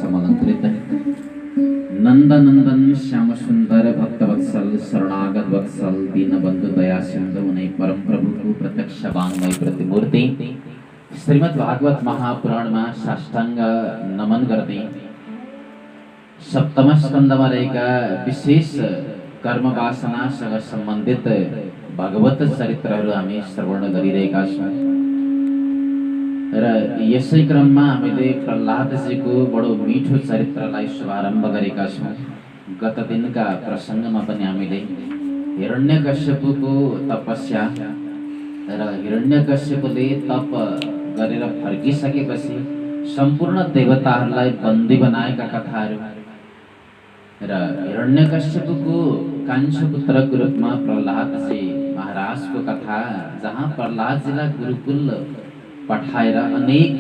समलंकृत नंदनंदन श्याम सुंदर भक्तवत्सल शरणागत वत्सल दीनबंधु दया सिंधु उन्हें परम प्रभु को प्रत्यक्ष वाङ्मय प्रतिमूर्ति श्रीमद् भागवत महापुराण में साष्टांग नमन गर्दै सप्तम स्कंदमा रहेका विशेष कर्म वासनासँग सम्बन्धित भगवत चरित्रहरू हामी श्रवण गरिरहेका छौँ र यसै क्रममा हामीले प्रहलादजीको बडो मिठो चरित्रलाई शुभारम्भ गरेका छौँ। गत दिनका प्रसङ्गमा पनि हामीले हिरण्यकश्यपको तपस्या र हिरण्यकश्यपले तप गरेर फर्किसकेपछि सम्पूर्ण देवताहरूलाई बन्दी बनाएका कथाहरू र हिरण्यकश्यपको कान्छो पुत्रको रूपमा प्रहलादजी महाराजको कथा, जहाँ प्रहलादजीलाई गुरुकुल पठाएर अनेक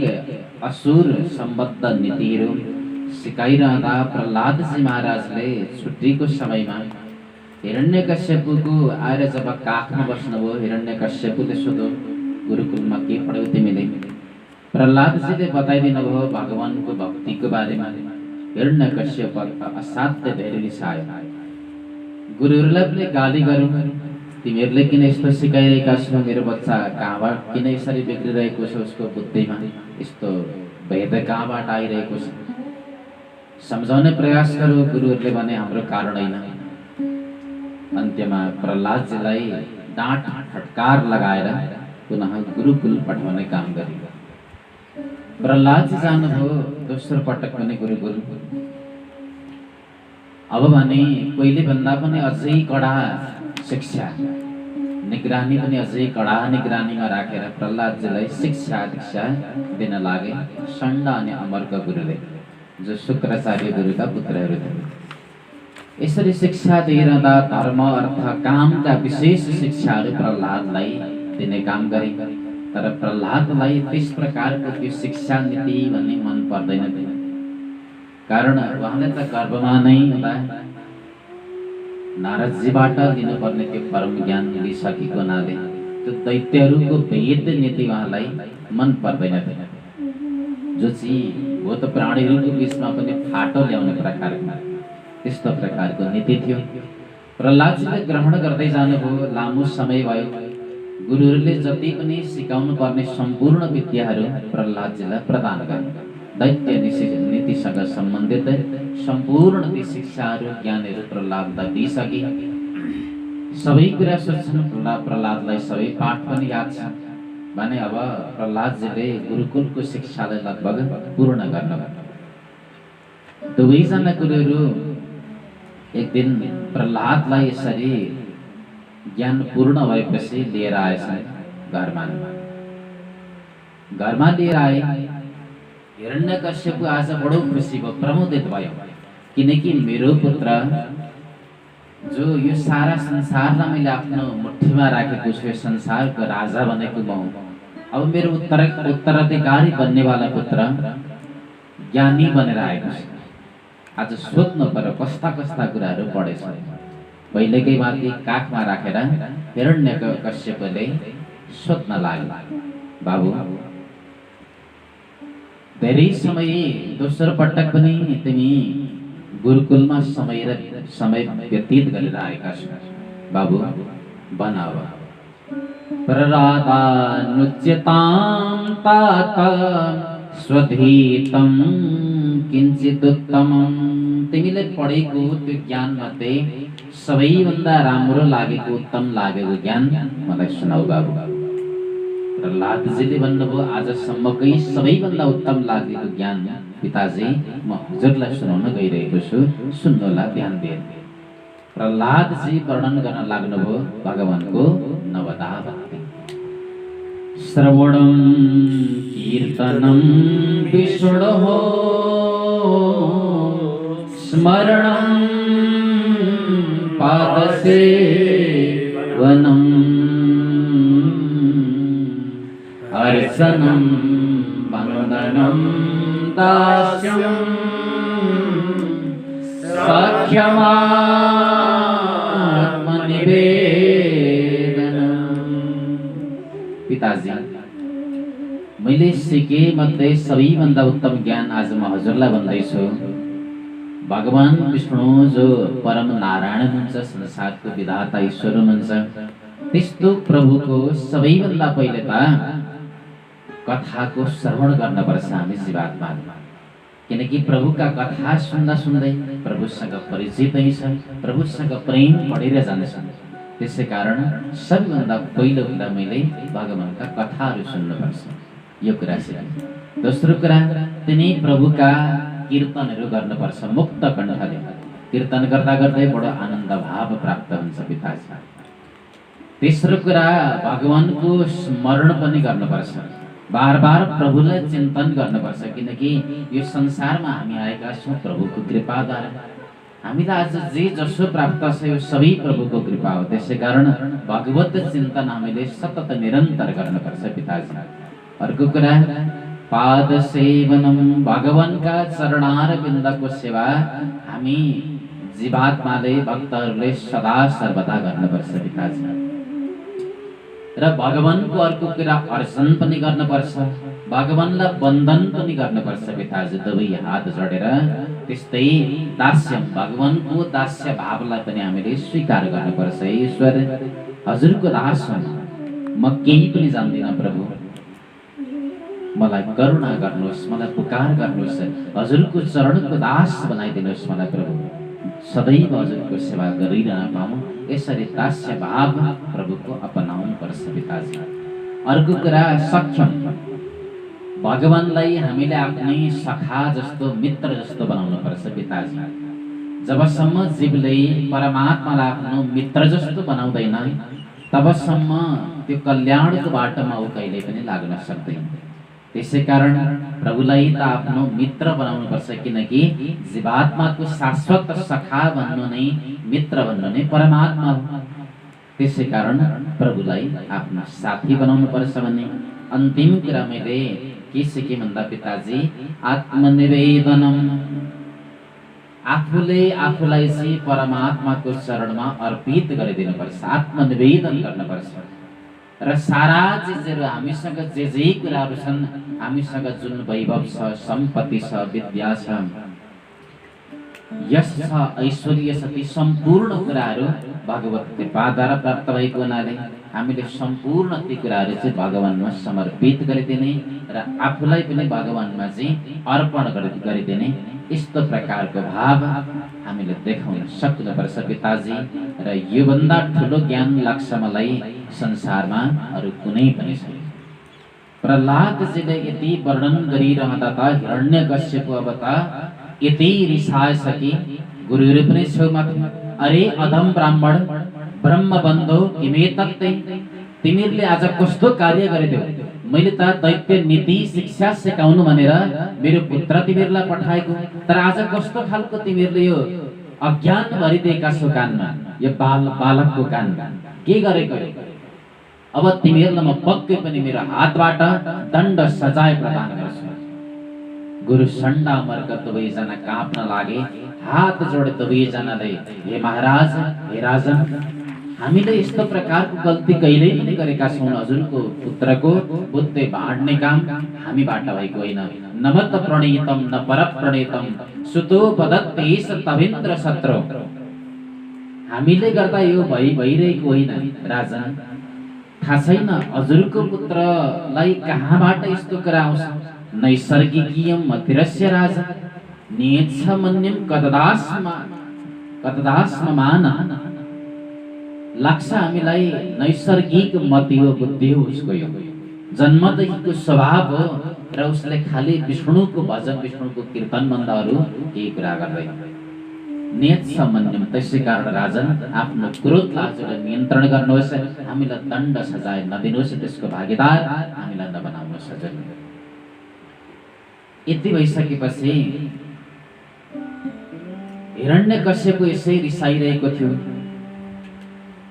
असुर सम्बद्ध नीतिहरू सिकाइरहँदा प्रहलादजी महाराजले छुट्टीको समयमा हिरण्यकश्यपको आएर जब काखमा बस्नुभयो, हिरण्यकश्यपले सोध्यो, गुरुकुलमा के पढ्यौ तिमीले? प्रहलादजीले बताइदिनु भयो भगवानको भक्तिको बारेमा। हिरण्यकश्यप असाध्य धेरै रिसायो। गुरुहरूलाई पनि गाली गरौँ, तिमीहरूले किन यस्तो सिकाइरहेका छौ? मेरो बच्चा कहाँबाट किन यसरी बिग्रिरहेको छ? उसको बुद्धिमा यस्तो भेद कहाँबाट आइरहेको छ? सम्झाउने प्रयास गरौँ। गुरुहरूले भने हाम्रो कारण होइन। अन्त्यमा प्रहलादजीलाई डाँट फटकार लगाएर पुनः गुरुकुल पठाउने काम गरियो। प्रहलादजी जानुभयो दोस्रो पटक पनि गुरुकुल। अब भने पहिले भन्दा पनि अझै कडा शिक्षा, निगरानी पनि अझै कडा निगरानीमा राखेर प्रहलादजीलाई शिक्षा दीक्षा दिन लागे षण्ड अनि अमरका गुरुले, जो शुक्राचार्य गुरुका पुत्रहरू थिए। यसरी शिक्षा दिइरहँदा धर्म अर्थ कामका विशेष शिक्षाहरू प्रहलादलाई दिने काम गरे। तर प्रहलादलाई त्यस प्रकारको त्यो शिक्षा नीति भन्ने मन पर्दैन थियो। कारण उहाँले त गर्भमा नै हुँदा नारदजीबाट लिनुपर्ने त्यो परम ज्ञान लिइसकेको हुनाले त्यो दैत्यहरूको वेद नीति उहाँलाई मन पर्दैन थियो। जो चाहिँ भूत प्राणीहरूको बिचमा पनि फाटो ल्याउने प्रकारको त्यस्तो प्रकारको नीति थियो। प्रहलादजीले ग्रहण गर्दै जानुभयो। लामो समय भयो। गुरुहरूले जति पनि सिकाउनु पर्ने सम्पूर्ण विद्याहरू प्रहलादजीलाई प्रदान गरे। दैत्य नीतिसँग सम्बन्धित सम्पूर्ण ती शिक्षाहरू ज्ञानहरू प्रहलादलाई दिइसके। सबै कुरा सोध्छन् प्रहलादलाई, सबै पाठ पनि याद छ भने अब प्रहलादजीले गुरुकुलको शिक्षालाई लगभग पूर्ण गर्नुभयो। दुवैजना गुरुहरू एक दिन प्रहलादलाई यसरी ज्ञान पूर्ण भएपछि लिएर आएछन् घरमा लिएर आए। हिरण्यकश्यप आज बडो खुसी भयो, प्रमोदित भयो, किनकि मेरो पुत्र जो यो सारा संसारलाई मैले आफ्नो मुठीमा राखेको छु, यो संसारको राजा बनेको म हुँ। अब मेरो उत्तराधिकारी बन्नेवाला पुत्र ज्ञानी बनेर आएको छ। आज सोध्नु पर्यो कस्ता कस्ता कुराहरू पढेछ। पहिलेकै माथि काखमा राखेर हिरण्यकश्यपले सोध्न लाग्यो, बाबु धेरै समय दोस्रो पटक पनि तिमी गुरुकुलमा समय व्यतीत गरेर आएका छौ। बाबु बनाव। प्ररादानुच्यतां तात स्वधीतं किञ्चिदुत्तमं। तिमीले पढेको त्यो ज्ञान मध्ये सबैभन्दा राम्रो लागेको, उत्तम लागेको ज्ञान मलाई सुनाऊ बाबु। प्रहलादजीले भन्नुभयो, आजसम्मकै सबैभन्दा उत्तम लागेको ज्ञान पिताजी म हजुरलाई सुनाउन गइरहेको छु, सुन्नुहोला ध्यान दिएर। प्रहलादजी वर्णन गर्न लाग्नुभयो भगवानको नवधा भक्ति। श्रवणं कीर्तनं विष्णोः स्मरणं पादसेवनम् अर्चनं वन्दनं दास्यं सख्यमात्मनिवेदनम्। पिताजी, मैले सिके मध्ये सबैभन्दा उत्तम ज्ञान आज म हजुरलाई भन्दैछु, भगवान विष्णु जो परम नारायण हुनुहुन्छ, संसारको विधाता ईश्वर हुनुहुन्छ, त्यस्तो प्रभुको सबैभन्दा पहिले त कथाको श्रवण गर्नुपर्छ हामी जीवात्मामा। किनकि प्रभुका कथा सुन्दा सुन्दै प्रभुसँग परिचित छ, प्रभुसँग प्रेम बढेर जान्छ। त्यसै कारण सबैभन्दा पहिलो कुरा मैले भगवानका कथाहरू सुन्नुपर्छ, यो कुरा सिकेँ। दोस्रो कुरा, तिनै प्रभुका कीर्तनहरू गर्नुपर्छ मुक्त कण्ठले। कीर्तन गर्दा गर्दै बडो आनन्द भाव प्राप्त हुन्छ पिताजी। तेस्रो कुरा, भगवानको स्मरण पनि गर्नुपर्छ, बार बार प्रभुलाई चिन्तन गर्नुपर्छ। किनकि यो संसारमा हामी आएका छौँ प्रभुको कृपाद्वारा। हामीलाई आज जे जसो प्राप्त छ यो सबै प्रभुको कृपा हो। त्यसै कारण भगवत चिन्तन हामीले सतत निरन्तर गर्नुपर्छ पिताजी। अर्को कुरा, पाद सेवनम, भगवानका चरणारविन्दको सेवा हामी जीवात्माले भक्तहरूले सदा सर्वदा गर्नुपर्छ पिताजी। र भगवानको अर्को कुरा, अर्चन पनि गर्नुपर्छ, भगवानलाई वन्दन पनि गर्नुपर्छ पिताजी, दुवै हात जोडेर। त्यस्तै दास्यम, भगवानको दास्य भावलाई पनि हामीले स्वीकार गर्नुपर्छ। ईश्वर, हजुरको दास हुँ म, केही पनि जान्दिनँ प्रभु, मलाई करुणा गर्नुहोस्, मलाई पुकार गर्नुहोस्, हजुरको चरणको दास बनाइदिनुहोस् मलाई प्रभु, सदैव हजुरको सेवा गरिरहन पाऊँ। यसरी दास्य भाव प्रभुको अपनाउनु पर्छ पिताजी। अर्को कुरा, सक्षम, भगवानलाई हामीले आफ्नै सखा जस्तो, मित्र जस्तो बनाउनु पर्छ पिताजी। जबसम्म जीवले परमात्मालाई आफ्नो मित्र जस्तो बनाउँदैन तबसम्म त्यो कल्याणको बाटोमा ऊ कहिले पनि लाग्न सक्दैन। त्यसै कारण प्रभुलाई त आफ्नो मित्र बनाउनु पर्छ, किनकि जीवात्माको शाश्वत सखा भन्नु नै, मित्र भन्नु नै परमात्मा हो। त्यसै कारण प्रभुलाई आफ्नो साथी बनाउनु पर्छ भन्ने। अन्तिम कुरा मैले के सिकेँ भन्दा पिताजी, आत्मनिवेदनम, आफूले आफूलाई चाहिँ परमात्माको चरणमा अर्पित गरिदिनुपर्छ, आत्मनिवेदन गर्नुपर्छ। र सारा चिजहरू हामीसँग जे जे कुराहरू छन्, हामीसँग जुन वैभव छ, सम्पत्ति छ, विद्या छ, यश छ, ऐश्वर्य छ, ती सम्पूर्ण कुराहरू भगवत कृपाद्वारा प्राप्त भएको हुनाले हामीले सम्पूर्ण ती कुराहरू चाहिँ भगवानमा समर्पित गरिदिने र आफूलाई पनि भगवानमा चाहिँ अर्पण गरिदिने, यस्तो प्रकारको भाव हामीले देखाउन सक्नुपर्छ पिताजी। र योभन्दा ठुलो ज्ञान लाग्छ मलाई संसारमा अरू कुनै पनि छैन। प्रहलादजीले यति वर्णन गरिरहँदा त हिरण्यकश्यपु अब त यति रिसाएछ कि गुरुहरू पनि छेउमा थिए। अरे अधम ब्राह्मण, ब्रह्मबन्धो किमे तत्ते, तिमीहरूले आज कस्तो कार्य गरिदेऊ? मैले त दैत्य नीति शिक्षा सिकाउनु भनेर मेरो पुत्र तिमीहरूलाई पठाएको, तर आज कस्तो खालको तिमीहरूले यो अज्ञान भरिदिएका छौ कानमा, यो बालकको कान के गरेको? अब तिमीहरूलाई म पक्कै पनि मेरो हातबाट दण्ड सजाय प्रदान गर्छु। गुरु सण्डा मर्क दुवैजना काँप्न लागे, हात जोडे दुवैजनाले, हे महाराज, हे राजन, हामीले यस्तो प्रकारको गल्ती कहिल्यै पनि गरेका छौँ। हजुरको पुत्रको बुद्धि बाँड्ने काम हामीबाट भएको होइन। नमत प्रणीतम न पर प्रणीतम सुतो पदत्ते तविन्द्र शत्रु, हामीले गर्दा यो भइरहेको होइन राजन। थाहा छैन हजुरको पुत्रलाई कहाँबाट यस्तो कुरा आउँछ? नैसर्गिकीयम मतिरस्य राजा नेच्छ मन्यम कतदास्ममान, लाग्छ हामीलाई नैसर्गिक मति हो, बुद्धि हो उसको, यो जन्मदेखिको स्वभाव हो र उसले खाली विष्णुको भजन, विष्णुको कीर्तन भन्दा अरू केही कुरा गर्दैन। नेच्छ मन्यम, त्यसै कारण राजन आफ्नो क्रोधलाई हजुरले नियन्त्रण गर्नुहोस्, हामीलाई दण्ड सजाय नदिनुहोस्, त्यसको भागीदार हामीलाई नबनाउनुहोस् हजुर। यति भइसकेपछि हिरण्यकश्यपु यसै रिसाइरहेको थियो।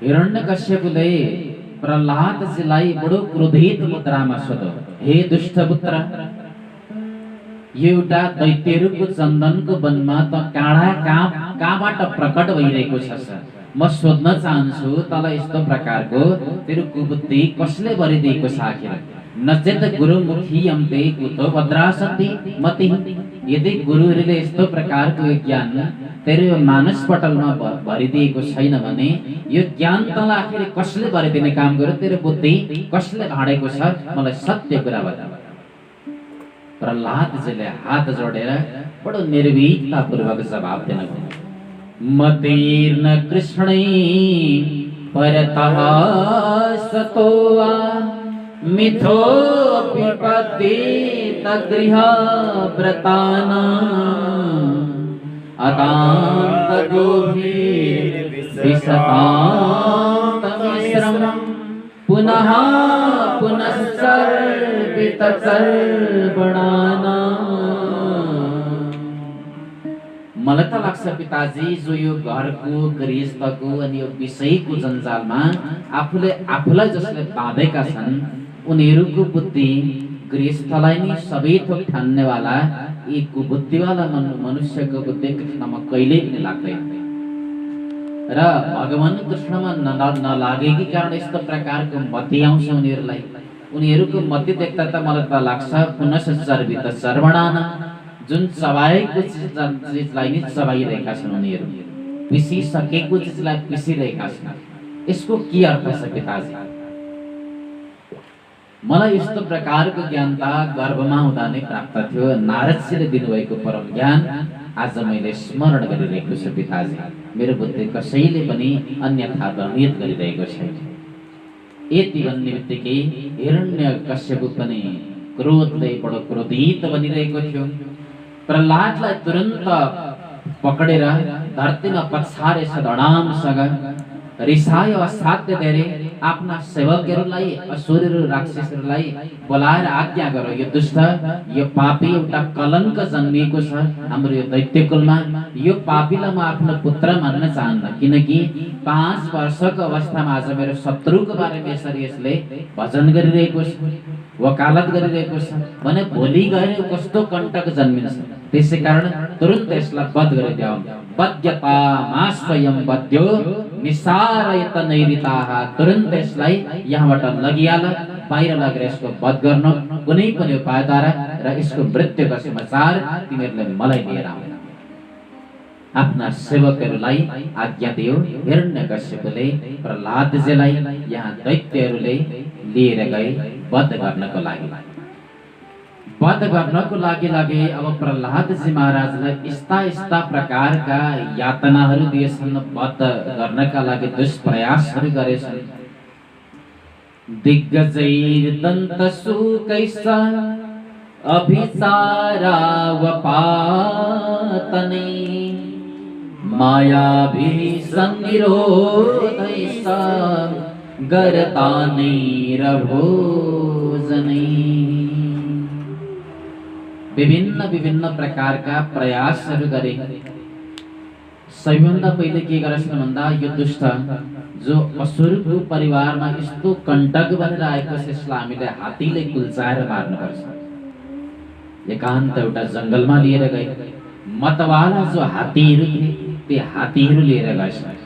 हिरण्यकश्यपुले प्रहलादजीलाई बडो क्रोधित मुद्रामा सोध्यो, हे दुष्ट पुत्र, एउटा दैत्यहरूको चन्दनको वनमा त काँडा कहाँबाट प्रकट भइरहेको छ? म सोध्न चाहन्छु तँलाई यस्तो प्रकारको तेरो कुबुद्धि कसले भरिदिएको छ? आखिर नचेत गुरुमुखी अम्ते कुतो भद्रासन्ति मति। यदि गुरुहरूले यस्तो प्रकारको ज्ञान तेरो मानस पटलमा भरिदिएको छैन भने यो ज्ञान तँलाई आखिर कसले भरिदिने काम गर्यो, तेरो बुद्धि कसले भाँडेको छ, मलाई सत्य कुरा बता। प्रहलादजीले हात जोडेर बडो निर्भीकतापूर्वक जवाब दिन भयो। मतिर्न कृष्णै परतः सतोवा मिथो विपत्ति तगृह व्रताना अतांत गोभीर विसतांत मिश्रम पुनः पुनश्चर्वित चर्वणाना। मलाई त लाग्छ पिताजी, जो यो घरको गृहस्थको अनि यो विषयको जन्जालमा आफूलाई जसले बाँधेका छन् उनीहरूको बुद्धि गृहस्थलाई नै सबै थोक ठान्नेवाला यी कुबुद्धिवाला मनुष्यको बुद्धि कृष्णमा कहिल्यै पनि लाग्दैन र भगवान कृष्णमा नलागेकै कारण यस्तो प्रकारको मति आउँछ उनीहरूलाई। उनीहरूको मति देख्दा त मलाई त लाग्छ पुनश्चर्वित चर्वणाना, जुन चबाएको चिजलाई नै चबाइरहेका छन् उनीहरू, पिसिसकेको चिजलाई पिसिरहेका छन्। यसको के अर्थ छ पिताजी? मलाई यस्तो प्रकारको ज्ञान त गर्भमा हुँदा नै प्राप्त थियो। नारदजीले दिनुभएको परम ज्ञान आज मैले स्मरण गरिरहेको छु पिताजी। मेरो बुद्धि कसैले पनि अन्यथा भ्रमित गरिरहेको छैन। यति भन्ने बित्तिकै हिरण्यकश्यप पनि क्रोधले बडो क्रोधित बनिरहेको थियो। प्रहलादलाई तुरन्त पकडेर धरतीमा पछारेछ धडामसँग रिसायो असाध्य धेरै। आफ्ना सेवकहरूलाई असुरहरू राक्षसहरूलाई बोलाएर आज्ञा गरो, यो दुष्ट यो पापी एउटा कलङ्क जन्मिएको छ हाम्रो यो दैत्यकुलमा। यो पापीलाई म आफ्नो पुत्र मान्न चाहन्न, किनकि 5 वर्षको अवस्थामा आज मेरो शत्रुको बारेमा यसरी यसले भजन गरिरहेको छ, वकालत गरिरहेको छ भने भोलि गएर कस्तो कण्टक जन्मिन्छ। त्यसै कारण तुरन्त यसलाई वध गरिदेऊ। वध्यता मा स्वयं वध्यो निसारयत नैरिताः। तुरन्त यसलाई यहाँबाट लगिहाल, बाहिर लगेर यसको वध गर्नु कुनै पनि उपायद्वारा र यसको मृत्युको समाचार तिमीहरूले मलाई लिएर आऊ। आफ्ना सेवकहरूलाई आज्ञा दियो। हिरण्यकश्यपले प्रहलादजीलाई यहाँ दैत्यहरूले लिएर गए वध गर्नको लागि। वध गर्नको लागि लगे। अब प्रहलादजी महाराजलाई यस्ता प्रकारका यातनाहरू दिएछन्, वध गर्नका लागि दुष्प्रयासहरू गरेछन्। दिग्गजैर्दन्तशूकैश्च अभिसारावपातनै मायाभिः सन्निरोधैश्च गरतानैरभोजनैः। विभिन्न प्रकारका प्रयासहरू गरे। सबैभन्दा पहिले के गरेछन् भन्दा यो दुष्ट जो असुरको परिवारमा यस्तो कण्टक बनेर आएको छ यसलाई हामीले हात्तीले कुल्चाएर मार्नुपर्छ। एकान्त एउटा जङ्गलमा लिएर गए। मतवाला जो हात्तीहरू थिए ती हात्तीहरू लिएर गएछन्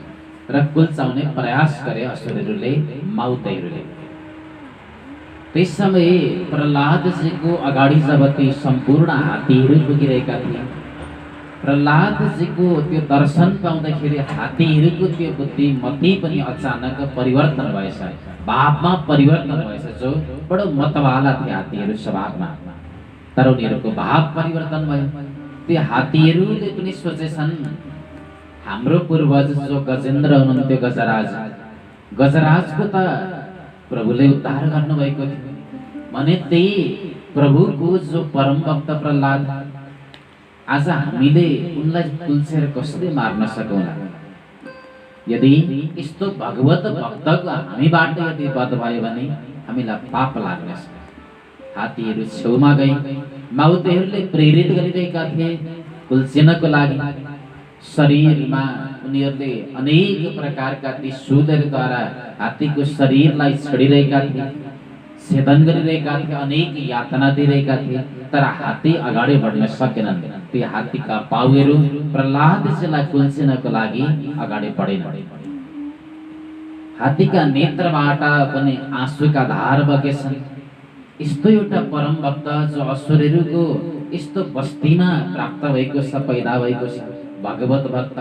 र कुल्चाउने प्रयास गरे असुरहरूले, माउतहरूले। त्यस समय प्रहलादजीको अगाडि जब ती सम्पूर्ण हात्तीहरू पुगिरहेका थिए, प्रहलादजीको त्यो दर्शन पाउँदाखेरि हात्तीहरूको त्यो बुद्धि मति पनि अचानक परिवर्तन भएछ, भावमा परिवर्तन भएछ। जो बडो मतवाला थिए हात्तीहरू स्वभावमा, तर उनीहरूको भाव परिवर्तन भयो। त्यो हात्तीहरूले पनि सोचेछन् हाम्रो पूर्वज जो गजेन्द्र हुनुहुन्थ्यो, गजराजको त प्रभुले उद्धार गर्नुभएको थियो भने त्यही प्रभुको जो परम भक्त प्रहलाद, आज हामीले उनलाई कुल्चेर कसरी मार्न सकौँला? यदि यस्तो भगवत भक्तको हामीबाट यदि वध भयो भने हामीलाई पाप लाग्नेछ। हात्तीहरू छेउमा गए। माउतेहरूले प्रेरित गरिरहेका थिए कुल्चिनको लागि। शरीरमा उनीहरूले अनेक प्रकारका ती सुदहरूद्वारा हात्तीको शरीरलाई छेडिरहेका थिए, छेदन गरिरहेका थिए, अनेक यातना दिइरहेका थिए, तर हात्ती अगाडि बढ्न सकेनन्। ती हात्तीका पाउहरू प्रहलादजीलाई कुल्चिनको लागि अगाडि बढेनन्। हात्तीका नेत्रबाट पनि आँसुका धार बगेछन्। यस्तो एउटा परम भक्त जो असुरहरूको यस्तो बस्तीमा प्राप्त भएको छ, पैदा भएको छ, भगवत भक्त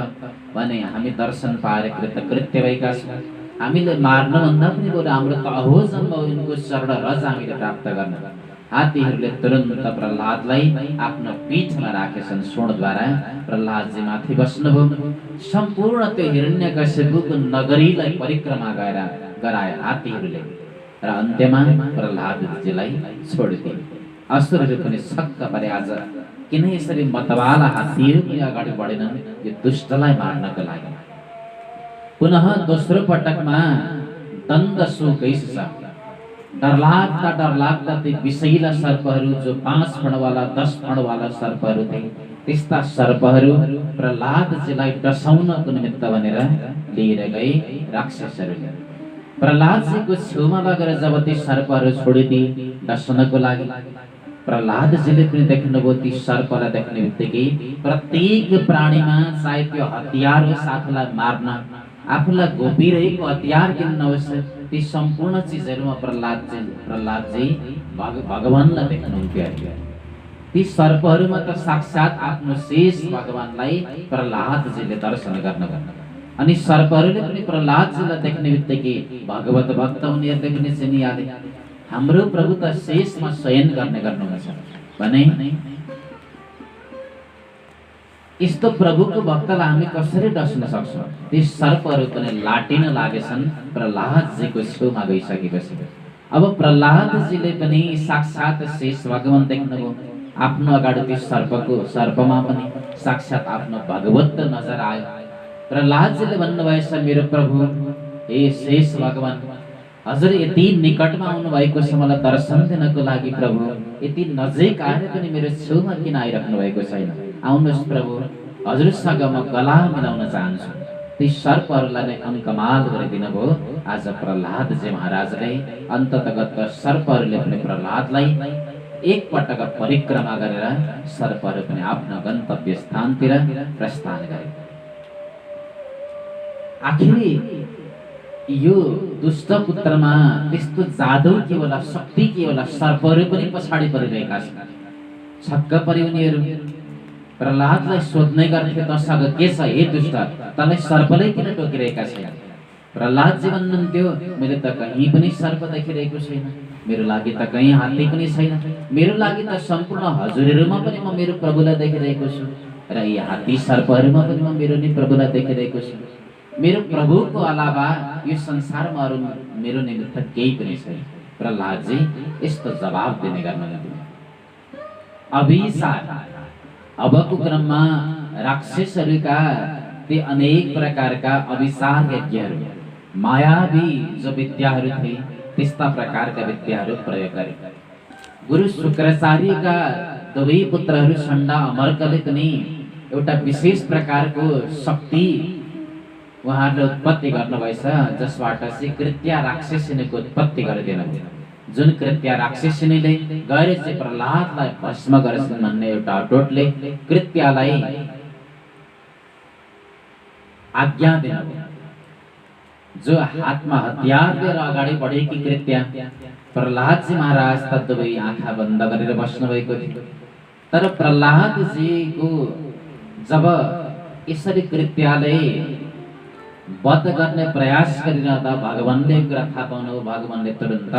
भने हामी दर्शन पाएर कृतकृत्य भएका छौँ। हामीले मार्नुभन्दा पनि बरु हाम्रो त अहो जन्म उनको चरण रज हामीले प्राप्त गर्न। हात्तीहरूले तुरन्त प्रहलादलाई आफ्नो पीठमा राखेछन्, सोणद्वारा प्रहलादजी माथि बस्नुभयो। सम्पूर्ण त्यो हिरण्यकश्यपको नगरीलाई परिक्रमा गराए हात्तीहरूले र अन्त्यमा प्रहलादजीलाई छोडिदिए। असुरहरू पनि छक्क परे, आज किन यसरी मतवाला हात्तीहरू पनि अगाडि बढेनन् यो दुष्टलाई मार्नको लागि। पुनः दोस्रो पटकमा दण्डसु गइस डरलाग्दा ती विषैला सर्पहरू जो 5 फणवाला 10 फणवाला सर्पहरू थिए, त्यस्ता सर्पहरू प्रहलादजीलाई डसाउनको निमित्त भनेर लिएर गए राक्षसहरूले। प्रहलादजीको छेउमा लगेर जब ती सर्पहरू छोडिदिए डसाउनको लागि, प्रहलादजीले पनि देख्नुभयो ती सर्पलाई देख्ने बित्तिकै प्रत्येक प्राणीमा चाहे त्यो हतियार होस् आफूलाई मार्न, आफूलाई गोपिरहेको हतियार किन नहोस्, ती सम्पूर्ण चिजहरूमा प्रहलादजी भगवानलाई देख्नुहुन्थ्यो। ती सर्पहरूमा त साक्षात आफ्नो शेष भगवानलाई प्रहलादजीले दर्शन गर्न। अनि सर्पहरूले पनि प्रहलादजीलाई देख्ने बित्तिकै भगवत भक्त उनीहरूले पनि चिनिहाले, हाम्रो प्रभु त शेषमा शयन गर्ने गर्नुहुन्छ भने यस्तो प्रभुको भक्तलाई हामी कसरी डस्न सक्छौँ। ती सर्पहरू पनि लाटिन लागेछन् प्रहलादजीको छेउमा गइसकेपछि। अब प्रहलादजीले पनि साक्षात शेष भगवान देख्नुभयो। आफ्नो अगाडि ती सर्पमा पनि साक्षात आफ्नो भगवत नजर आयो। प्रहलादजीले भन्नुभएछ, मेरो प्रभु हे शेष भगवान, हजुर यति निकटमा आउनु भएको छ मलाई दर्शन दिनको लागि। प्रभु यति नजिक आएर पनि मेरो छेउमा किन आइराख्नु भएको छैन? आउनुहोस् प्रभु, हजुरसँग म गला मिलाउन चाहन्छु। ती सर्पहरूलाई नै अङ्कमाल गरिदिनु भयो। आज प्रहलादजी महाराजले अन्ततगत सर्पहरूले पनि प्रहलादलाई एक पटक परिक्रमा गरेर सर्पहरू पनि आफ्नो गन्तव्य स्थानतिर प्रस्थान गरे। आखिरी यो दुष्ट पुत्रमा त्यस्तो जादु के होला, शक्ति के होला, सर्पहरू पनि पछाडि परिरहेका छन्। छक्क परे उनीहरू। प्रहलादलाई सोध्ने गर्थे, तसँग के छ हे दुष्ट, तँलाई सर्पले किन टोकिरहेका छैन? प्रहलादजी भन्नुहुन्थ्यो, मैले त कहीँ पनि सर्प देखिरहेको छैन, मेरो लागि त कहीँ हात्ती पनि छैन, मेरो लागि त सम्पूर्ण हजुरहरूमा पनि म मेरो प्रभुलाई देखिरहेको छु र यी हात्ती सर्पहरूमा पनि म मेरो नि प्रभुलाई देखिरहेको छु। मेरो प्रभुको अलावा यो संसारमा अरू मेरो निमित्त केही पनि छैन। प्रहलादजी यस्तो जवाब दिने गर्नुहुन्थ्यो। अभिशाप अबको क्रममा राक्षसहरूका ती अनेक प्रकारका अभिशाप यज्ञहरू, मायावी जो विद्याहरू थिए त्यस्ता प्रकारका विद्याहरू प्रयोग गरे। गुरु शुक्राचार्यका दुवै पुत्रहरू षण्डा अमर्कले पनि एउटा विशेष प्रकारको शक्ति उहाँहरूले उत्पत्ति गर्नुभएछ, जसबाट चाहिँ कृत्या राक्षसिनीको उत्पत्ति गरिदिनुभयो। जुन कृत्या राक्षसिनीले गएर चाहिँ प्रहलादलाई भस्म गर्छन् भन्ने एउटा अटोटले कृत्यालाई आज्ञा दिनुभयो। जो हातमा हतियार लिएर अगाडि बढेकी कृत्या, प्रहलादजी महाराज त दुवै आँखा बन्द गरेर बस्नु भएको थियो। तर प्रहलादजीको जब यसरी कृत्याले वध गर्ने प्रयास गरिरहँदा भगवानले कुरा थाहा पाउनु, भगवानले तुरन्त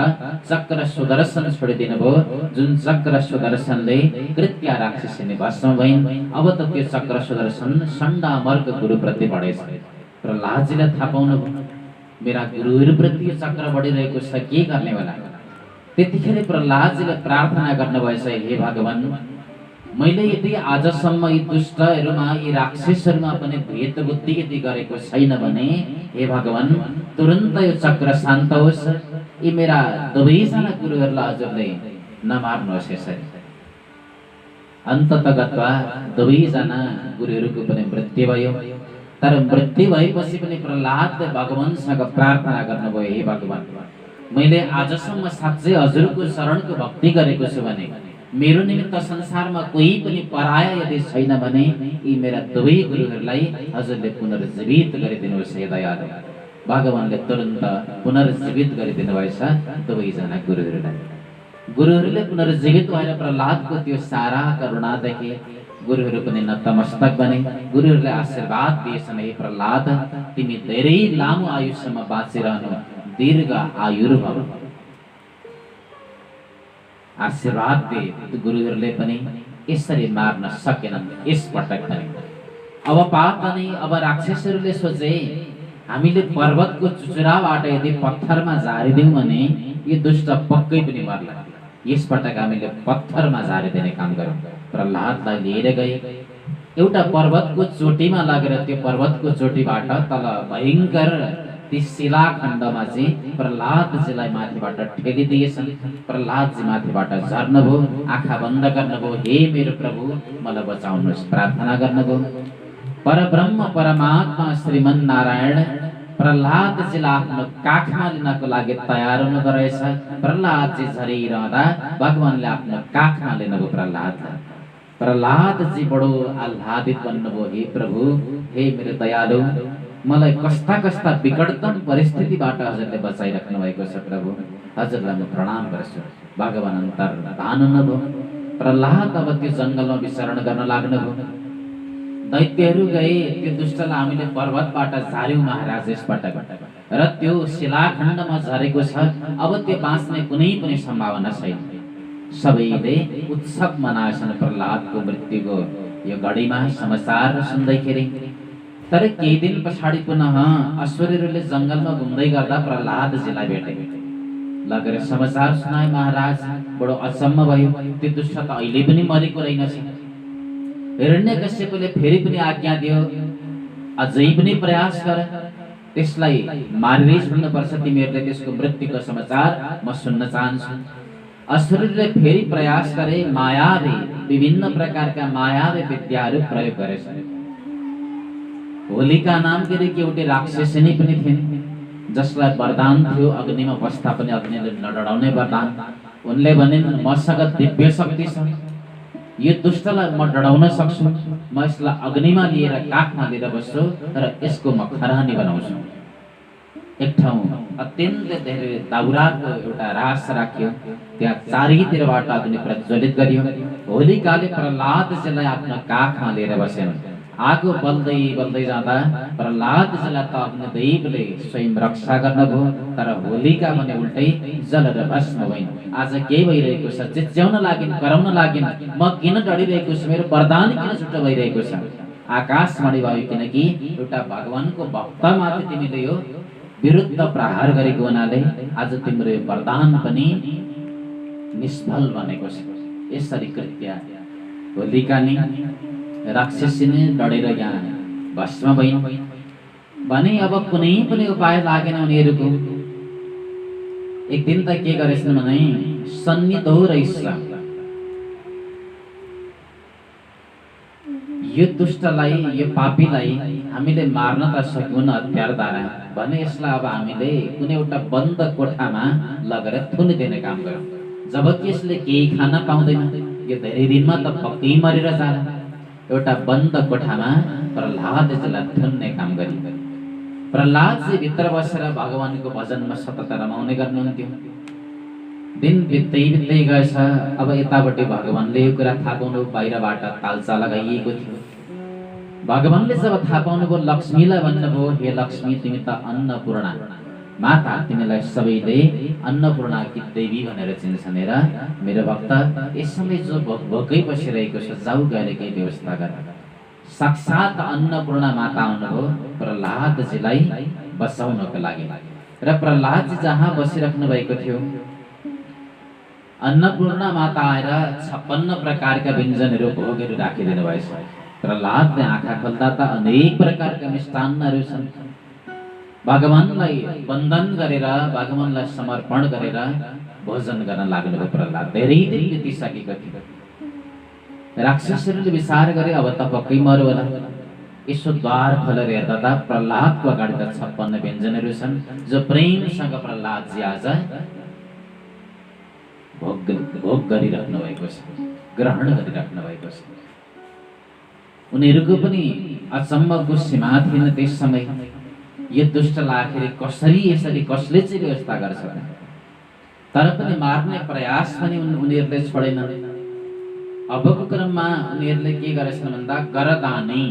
चक्र सुदर्शन छोडिदिनु भयो। जुन चक्र सुदर्शनले कृत्या राक्षसिनी भस्म भइन्। अब त त्यो चक्र सुदर्शन षण्डामर्क गुरुप्रति बढेछ। प्रहलादजीले थाहा पाउनु, मेरा गुरुहरूप्रति यो चक्र बढिरहेको छ, के गर्ने होला? त्यतिखेर प्रहलादजीले प्रार्थना गर्नुभएछ, हे भगवान, मैले यदि आजसम्म यी दुष्टहरूमा यी राक्षसहरूमा पनि भेद बुद्धि यदि गरेको छैन भने हे भगवान तुरन्त यो चक्र शान्त होस्। यी मेरा दुवैजना गुरुहरूलाई हजुरले नमार्नुहोस् यसरी। अन्ततगतवा दुवैजना गुरुहरूको पनि मृत्यु भयो। तर मृत्यु भएपछि पनि प्रहलादले भगवानसँग प्रार्थना गर्नुभयो, हे भगवान, मैले आजसम्म साँच्चै हजुरको शरणको भक्ति गरेको छु भने मेरो निमित्त संसारमा कोही पनि पराया यदि छैन भने यी मेरा दुवै गुरुहरूलाई हजुरले पुनर्जीवित गरिदिनुहोस् हे दयालु। भगवानले तुरन्त पुनर्जीवित गरिदिनु भएछ दुवैजना गुरुहरूलाई। गुरुहरूले पुनर्जीवित भएर प्रहलादको त्यो सारा करुणा देखे गुरुहरू पनि नतमस्तक बने। गुरुहरूले आशीर्वाद दिएछन्, हे प्रहलाद तिमी धेरै लामो आयुसम्म बाँचिरहनु, दीर्घ आयुर्भव। आशीर्वाद दिए गुरुहरूले पनि यसरी मार्न सकेनन् यसपटक पनि। अब पाप भने अब राक्षसहरूले सोचे हामीले पर्वतको चुचुराबाट यदि पत्थरमा झारिदिउँ भने यो दुष्ट पक्कै पनि मर्ला। यसपटक हामीले पत्थरमा झारिदिने काम गरौँ। प्रहलादलाई लिएर गए एउटा पर्वतको चोटीमा लगेर त्यो पर्वतको चोटीबाट तल भयङ्कर ती शिलाखण्डमा चाहिँ प्रहलादजीलाई माथिबाट ठेलिदिएछन्। प्रहलादजी माथिबाट झर्नुभयो, आँखा बन्द गर्नुभयो, हे मेरो प्रभु मलाई बचाउनुहोस् प्रार्थना गर्नुभयो। परब्रह्म परमात्मा श्रीमन नारायण प्रहलादजीलाई आफ्नो काखमा लिनको लागि तयार हुनुहुँदो रहेछ। प्रहलादजी झरिरहँदा भगवानले आफ्नो काखमा लिनुभयो प्रहलादलाई। प्रहलादजी बडो आह्लादित बन्नुभयो, हे प्रभु हे मेरो दयालु मलाई कस्ता कस्ता विकटतम परिस्थितिबाट हजुरले बचाइराख्नु भएको छ प्रभु, हजुरलाई म प्रणाम गर्छु। भगवान अन्तर्धान हुनुभयो। प्रहलाद अब त्यो जङ्गलमा विचरण गर्न लाग्नुभयो। दैत्यहरू गए त्यो दुष्टलाई हामीले पर्वतबाट झार्यौँ महाराज यसपटक, र त्यो शिलाखण्डमा झरेको छ, अब त्यो बाँच्ने कुनै पनि सम्भावना छैन। सबैले उत्सव मनाएछन् प्रहलादको मृत्युको यो घडीमा समाचार सुन्दैखेरि। तर केही दिन पछाडि पुनः असुरहरूले जङ्गलमा घुम्दै गर्दा प्रहलादजीलाई भेटे। लगेर समाचार सुनाए महाराज, बडो अचम्म भयो, त्यो दुष्ट त अहिले पनि मरेको रहेनछ। हिरण्यकश्यपले फेरि पनि आज्ञा दियो, अझै पनि प्रयास गर, त्यसलाई मारिरै सुन्नुपर्छ, तिमीहरूले त्यसको मृत्युको समाचार म सुन्न चाहन्छु। असुरले फेरि प्रयास गरे, मायावी विभिन्न प्रकारका मायावी विद्याहरू प्रयोग गरेछन्। होलिका नामकी एउटी राक्षसिनी पनि थिइन्, जसलाई वरदान थियो अग्निमा बस्दा पनि अग्निले नडराउने वरदान। उनले भनिन् मसँग दिव्य शक्ति छ, यो दुष्टलाई म डराउन सक्छु, म यसलाई अग्निमा लिएर काखमा लिएर बस्छु र यसको म खरानी बनाउँछु। एक ठाउँ अत्यन्त धेरै दाउराको एउटा रास राखियो, त्यहाँ चारैतिरबाट अग्नि प्रज्वलित गरियो। होलिकाले प्रहलादजीलाई आफ्नो काखमा लिएर बसेन। आगो बल्दै बल्दै जाँदा प्रहलादजीलाई त अग्निदेवले स्वयं रक्षा गर्नुभयो, तर होलिका भने उल्टै जलेर भस्म भइन्। आज के भइरहेको छ? चिच्याउन लागिन्, कराउन लागिन्, म किन डरिरहेको छु, मेरो वरदान किन छुट्टो भइरहेको छ? आकाशवाणी भयो, किनकि एउटा भगवानको भक्तमाथि तिमीले यो विरुद्ध प्रहार गरेको हुनाले आज तिम्रो यो वरदान पनि निष्फल बनेको छ। यसरी कृत्य होलिका नि राक्षसिनी डढेर यहाँ भस्म भइन् भने अब कुनै पनि उपाय लागेन उनीहरूको। एक दिन त के गरेछन् भने सन्निधो रहेछ, यो दुष्टलाई यो पापीलाई हामीले मार्न त सक्यौन हतियारद्वारा भने यसलाई अब हामीले कुनै एउटा बन्द कोठामा लगेर थुनिदिने काम गरौँ। जबकि यसले केही खान पाउँदैन, यो धेरै दिनमा त पक्कै मरेर जाला। एउटा बन्द कोठामा प्रहलादजीलाई थुन्ने काम गरी प्रहलादजी भित्र बसेर भगवानको भजनमा सतत रमाउने गर्नुहुन्थ्यो। दिन बित्दै बित्दै गएछ। अब यतापट्टि भगवानले यो कुरा थाहा पाउनु, बाहिरबाट तालचा लगाइएको थियो। भगवानले जब थाहा पाउनुभयो, लक्ष्मीलाई भन्नुभयो, हे लक्ष्मी तिमी त अन्नपूर्णा माता, तिमीलाई सबैले अन्नपूर्णाकी देवी भनेर चिन्छन् र मेरो भक्त यस समय जो भोकै बसिरहेको छ, जाऊ गएर केही व्यवस्था गर। साक्षात अन्नपूर्णा माता आउनुभयो प्रहलादजीलाई बचाउनको लागि। र प्रहलादजी जहाँ बसिराख्नु भएको थियो, अन्नपूर्णा माता आएर 56 प्रकारका व्यञ्जनहरू भोगहरू राखिदिनु भएछ। प्रहलादले आँखा खोल्दा त अनेक प्रकारका मिष्टान्नहरू छन्। भगवानलाई वन्दन गरेर, भगवानलाई समर्पण गरेर भोजन गर्न लाग्नुभयो प्रहलाद। धेरै दिन बितिसकेको थियो। राक्षसहरूले विचार गरे अब त पक्कै मर्यो होला। यसो द्वार खोलेर हेर्दा त प्रहलादको अगाडि त 56 व्यञ्जनहरू छन्, जो प्रेमसँग प्रहलादजी आज भोग गरिराख्नु भएको छ, ग्रहण गरिराख्नु भएको छ। उनीहरूको पनि अचम्मको सीमा थिएन त्यस समय। यो दुष्टलाई आखिर कसरी यसरी कसले चाहिँ व्यवस्था गर्छ? तर पनि मार्ने प्रयास पनि उनीहरूले छोडेनन्। अबको क्रममा उनीहरूले के गरेछन् भन्दा गरदा नै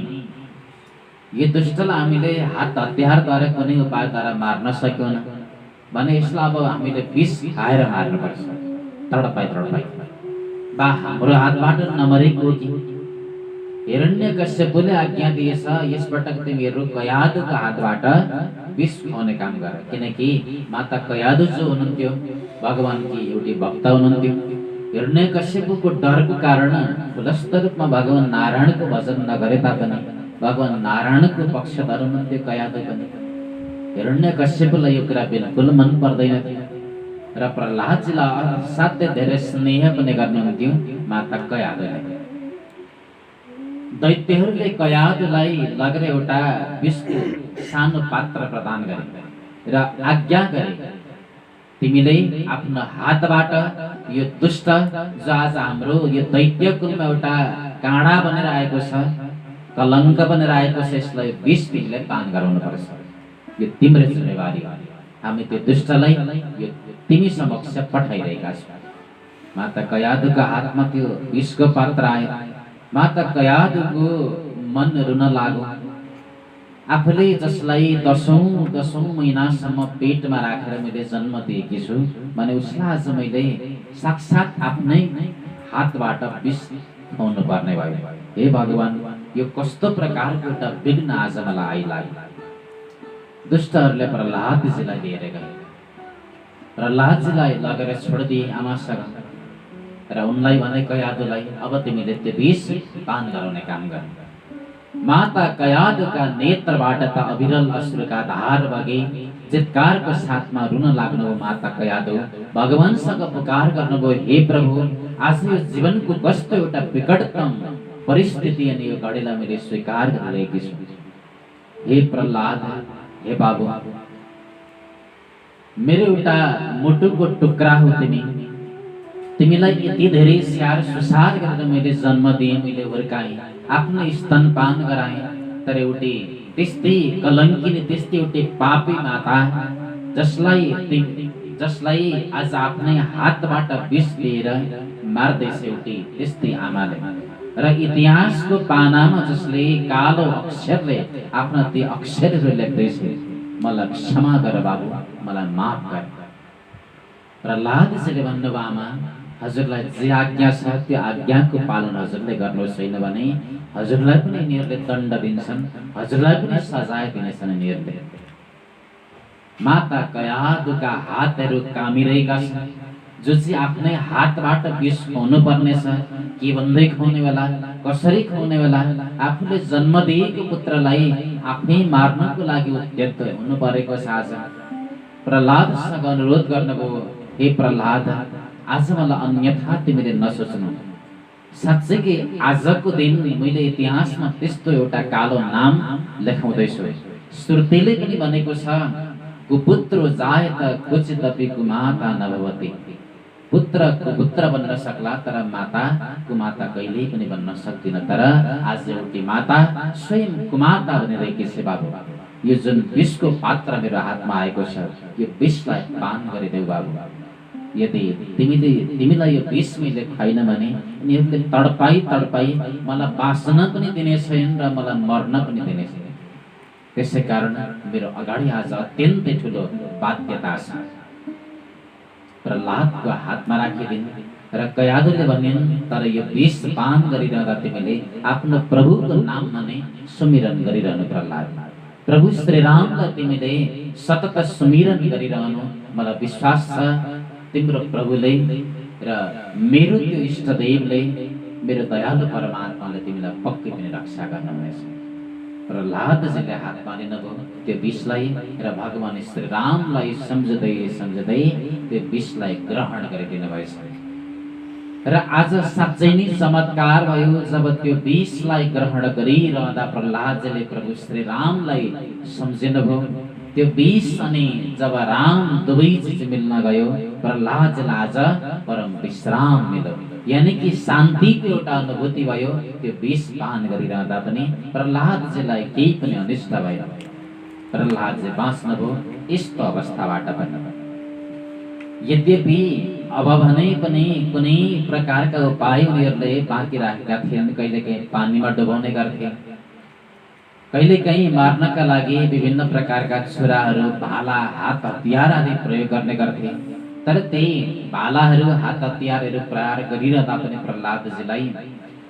यो दुष्टलाई हामीले हात हतियारद्वारा कुनै उपायद्वारा मार्न सक्यौन भने यसलाई अब हामीले विष खाएर मार्नुपर्छ, तडपाई तडपाई। बा हाम्रो हातबाट नमरेको कि हिरण्यकश्यपले आज्ञा दिएछ यसपटक तिमीहरू कयादुको हातबाट विष खुवाउने काम गर, किनकि माता कयादु जो हुनुहुन्थ्यो भगवानकी एउटी भक्त हुनुहुन्थ्यो। हिरण्यकश्यपको डरको कारण खुलस्त रूपमा भगवान नारायणको भजन नगरे तापनि भगवान नारायणको पक्षधर हुनुहुन्थ्यो कयादु पनि। हिरण्यकश्यपलाई यो कुरा बिल्कुल मन पर्दैन थियो र प्रहलादजीलाई असाध्य धेरै स्नेह पनि गर्नुहुन्थ्यो माता कयादुले। दैत्यहरूले कयादुलाई लगेर एउटा विषको सानो पात्र प्रदान गरे र आज्ञा गरे तिमीले आफ्नो हातबाट यो दुष्ट जो आज हाम्रो यो दैत्य कुलमा एउटा काँडा बनेर आएको छ, कलङ्क बनेर आएको छ, यसलाई विष तिमीले पान गराउनु पर्छ। यो तिम्रो जिम्मेवारी हो। हामी त्यो दुष्टलाई यो तिमी समक्ष पठाइरहेका छौँ। माता कयादुको हातमा त्यो विषको पात्र आयो। माता कयादुको मन रुन लाग्यो। आफूले जसलाई दशौं महिनासम्म पेटमा राखेर मैले जन्म दिएकी छु भने उसलाई आज मैले साक्षात् आफ्नै हातबाट विष खुवाउनु पर्ने भयो। हे भगवान, यो कस्तो प्रकारको एउटा विघ्न आज मलाई आइलाग्यो। दुष्टहरूले प्रहलादजीलाई लिएर गए। प्रहलादजीलाई लगेर छोडिदिए आमासँग र उनलाई भने कयादुलाई अब तिमीले त्यो विष पान गराउने काम गर। माता कयादुका नेत्रबाट त अविरल अश्रुका धार बगे। चित्कारको साथमा रुन लाग्नुभयो माता कयादु। भगवानसँग पुकार गर्नुभयो, हे प्रभु, आज यो जीवनको कस्तो एउटा विकटतम परिस्थिति अनि यो घडीलाई मैले स्वीकार गरिरहेकी छु। हे प्रहलाद, हे बाबु, मेरो एउटा मुटुको टुक्रा हो तिमी। तिमीलाई यति धेरै स्याहार सुसार गरेर मैले जन्म दिएँ, मैले हुर्काएँ, आफ्नो स्तनपान गराएँ, तर एउटी त्यस्तै कलङ्किनी, त्यस्तै एउटी पापी माता जसलाई आज आफ्नै हातबाट विष दिएर मार्दैछ एउटी त्यस्तै आमाले र इतिहासको पानामा जसले कालो अक्षरले आफ्ना ती अक्षरहरू लेख्दैछ, मलाई क्षमा गर बाबु, मलाई माफ गर। प्रहलादजीले भन्नुभयो, आमा, हजुरलाई जे आज्ञा छ त्यो आज्ञाको पालन हजुरले गर्नु छैन भने हजुरलाई पनि यिनीहरूले दण्ड दिन्छन्, हजुरलाई पनि सजाय दिनेछन् यिनीहरूले। माता कयादुका हातहरू कामिरहेका छन्। जो चाहिँ आफ्नै हातबाट विष खुवाउनु पर्नेछ, के भन्दै खुवाउने बेला, कसरी खुवाउने बेला, आफूले जन्म दिएको पुत्रलाई आफै मार्नको लागि उद्यत हुनु परेको छ। आज प्रहलादसँग अनुरोध गर्नुभयो, हे प्रहलाद, आज मलाई अन्यथा तिमीले नसोच्नु। साँच्चै कि आजको दिन मैले इतिहासमा त्यस्तो एउटा कालो नाम लेखाउँदैछु। श्रुतिले पनि भनेको छ, कुपुत्रो जायत क्वचिदपि कुमाता नभवति। पुत्र कुपुत्र बन्न सक्ला तर माता कुमाता कहिल्यै पनि बन्न सक्दिन। तर आज एउटी माता स्वयं कुमाता बनिरहेकी छ। बाबु, यो जुन विषको पात्र मेरो हातमा आएको छ, यो विषलाई पान गरिदेऊ बाबु। यदि तिमीलाई यो विष मैले खुवाइन भने यिनीहरूले तडपाई तडपाई मलाई बाँच्न पनि दिने छैन र मलाई मर्न पनि दिने छैन। त्यसै कारण मेरो अगाडि आज अत्यन्तै ठुलो बाध्यता छ। प्रहलादको हातमा राखिदिन् र कयादुले भनिन्, तर यो विष पान गरिरहँदा तिमीले आफ्नो प्रभुको नाममा नै सुमिरन गरिरहनु। प्रहलाद, प्रभु श्रीरामलाई तिमीले सतत सुमिरन गरिरहनु। मलाई विश्वास छ तिम्रो प्रभुले र मेरो त्यो इष्टदेवले, मेरो दयालु परमात्माले तिमीलाई पक्कै पनि रक्षा गर्नुहुनेछ। प्रहलादजीले हातमा लिनुभयो त्यो विषलाई र भगवान श्री रामलाई सम्झदै सम्झदै त्यो विषलाई ग्रहण गरिदिनु भएछ। र आज साँच्चै नै चमत्कार भयो। जब त्यो विषलाई ग्रहण गरिरहँदा प्रहलादजीले प्रभु श्री रामलाई सम्झिनुभयो। त्यो विष अनि जब राम दुवै चिज मिल्न गयो, प्रहलादजीलाई आज परम विश्राम मिल्यो, यानी कि शान्तिको एउटा अनुभूति भयो। त्यो विष पान गरिरहँदा पनि प्रहलादजीलाई केही पनि अनिष्ट भएन। प्रहलादजी बाँच्नुभयो यस्तो अवस्थाबाट पनि। यद्यपि अब भने पनि कुनै प्रकारका उपाय उनीहरूले बाँकी राखेका थिएन। कहिलेकाहीँ पानीमा डुबाउने गर्थे, कहिलेकाहीँ मार्नका लागि विभिन्न प्रकारका छुराहरू, भाला, हात हतियार आदि प्रयोग गर्ने गर्थे। तर त्यही भालाहरू, हात हतियारहरू प्रहार गरिरहँदा पनि प्रहलादजीलाई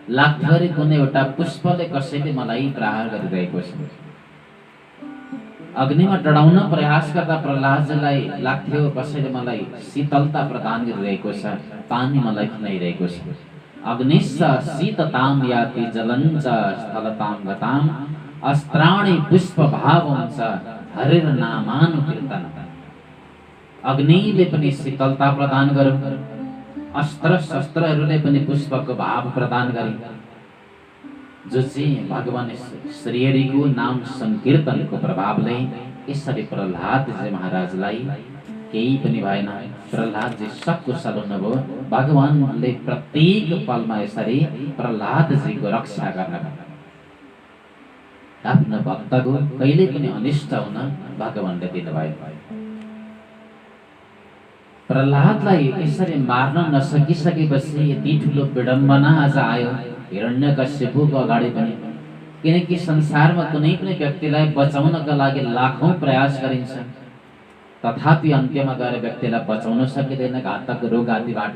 लाग्थ्यो अरे कुनै एउटा पुष्पले कसैले मलाई प्रहार गरिरहेको छ। अग्निमा डढाउन प्रयास गर्दा प्रहलादजीलाई लाग्थ्यो कसैले मलाई शीतलता प्रदान गरिरहेको छ, पानी मलाई खुवाइरहेको छ। अग्निश्च शीतताम याति जलञ्च स्थलताम गताम अस्त्राणि पुष्प भावंच हरिर नामानुकीर्तन। अग्निले पनि शीतलता प्रदान गर्यो, अस्त्र शस्त्रहरूले पनि पुष्पको भाव प्रदान गरे, जो चाहिँ भगवान श्रीहरिको नाम संकीर्तनको प्रभावले यसरी प्रहलादजी महाराजलाई केही पनि भएन। प्रहलादजी सकुशल हुनुभयो। भगवानले प्रत्येक पलमा यसरी प्रहलादजीको रक्षा गर्न, आफ्नो भक्तको कहिले पनि अनिष्ट हुन भगवानले दिनुभयो। प्रहलादलाई यसरी मार्न नसकिसकेपछि यति ठुलो विडम्बना आज आयो हिरण्यकश्यपको अगाडि पनि। किनकि संसारमा कुनै पनि व्यक्तिलाई बचाउनका लागि लाखौं प्रयास गरिन्छ, तथापि अन्त्यमा गएर व्यक्तिलाई बचाउन सकिँदैन घातक रोग आदिबाट।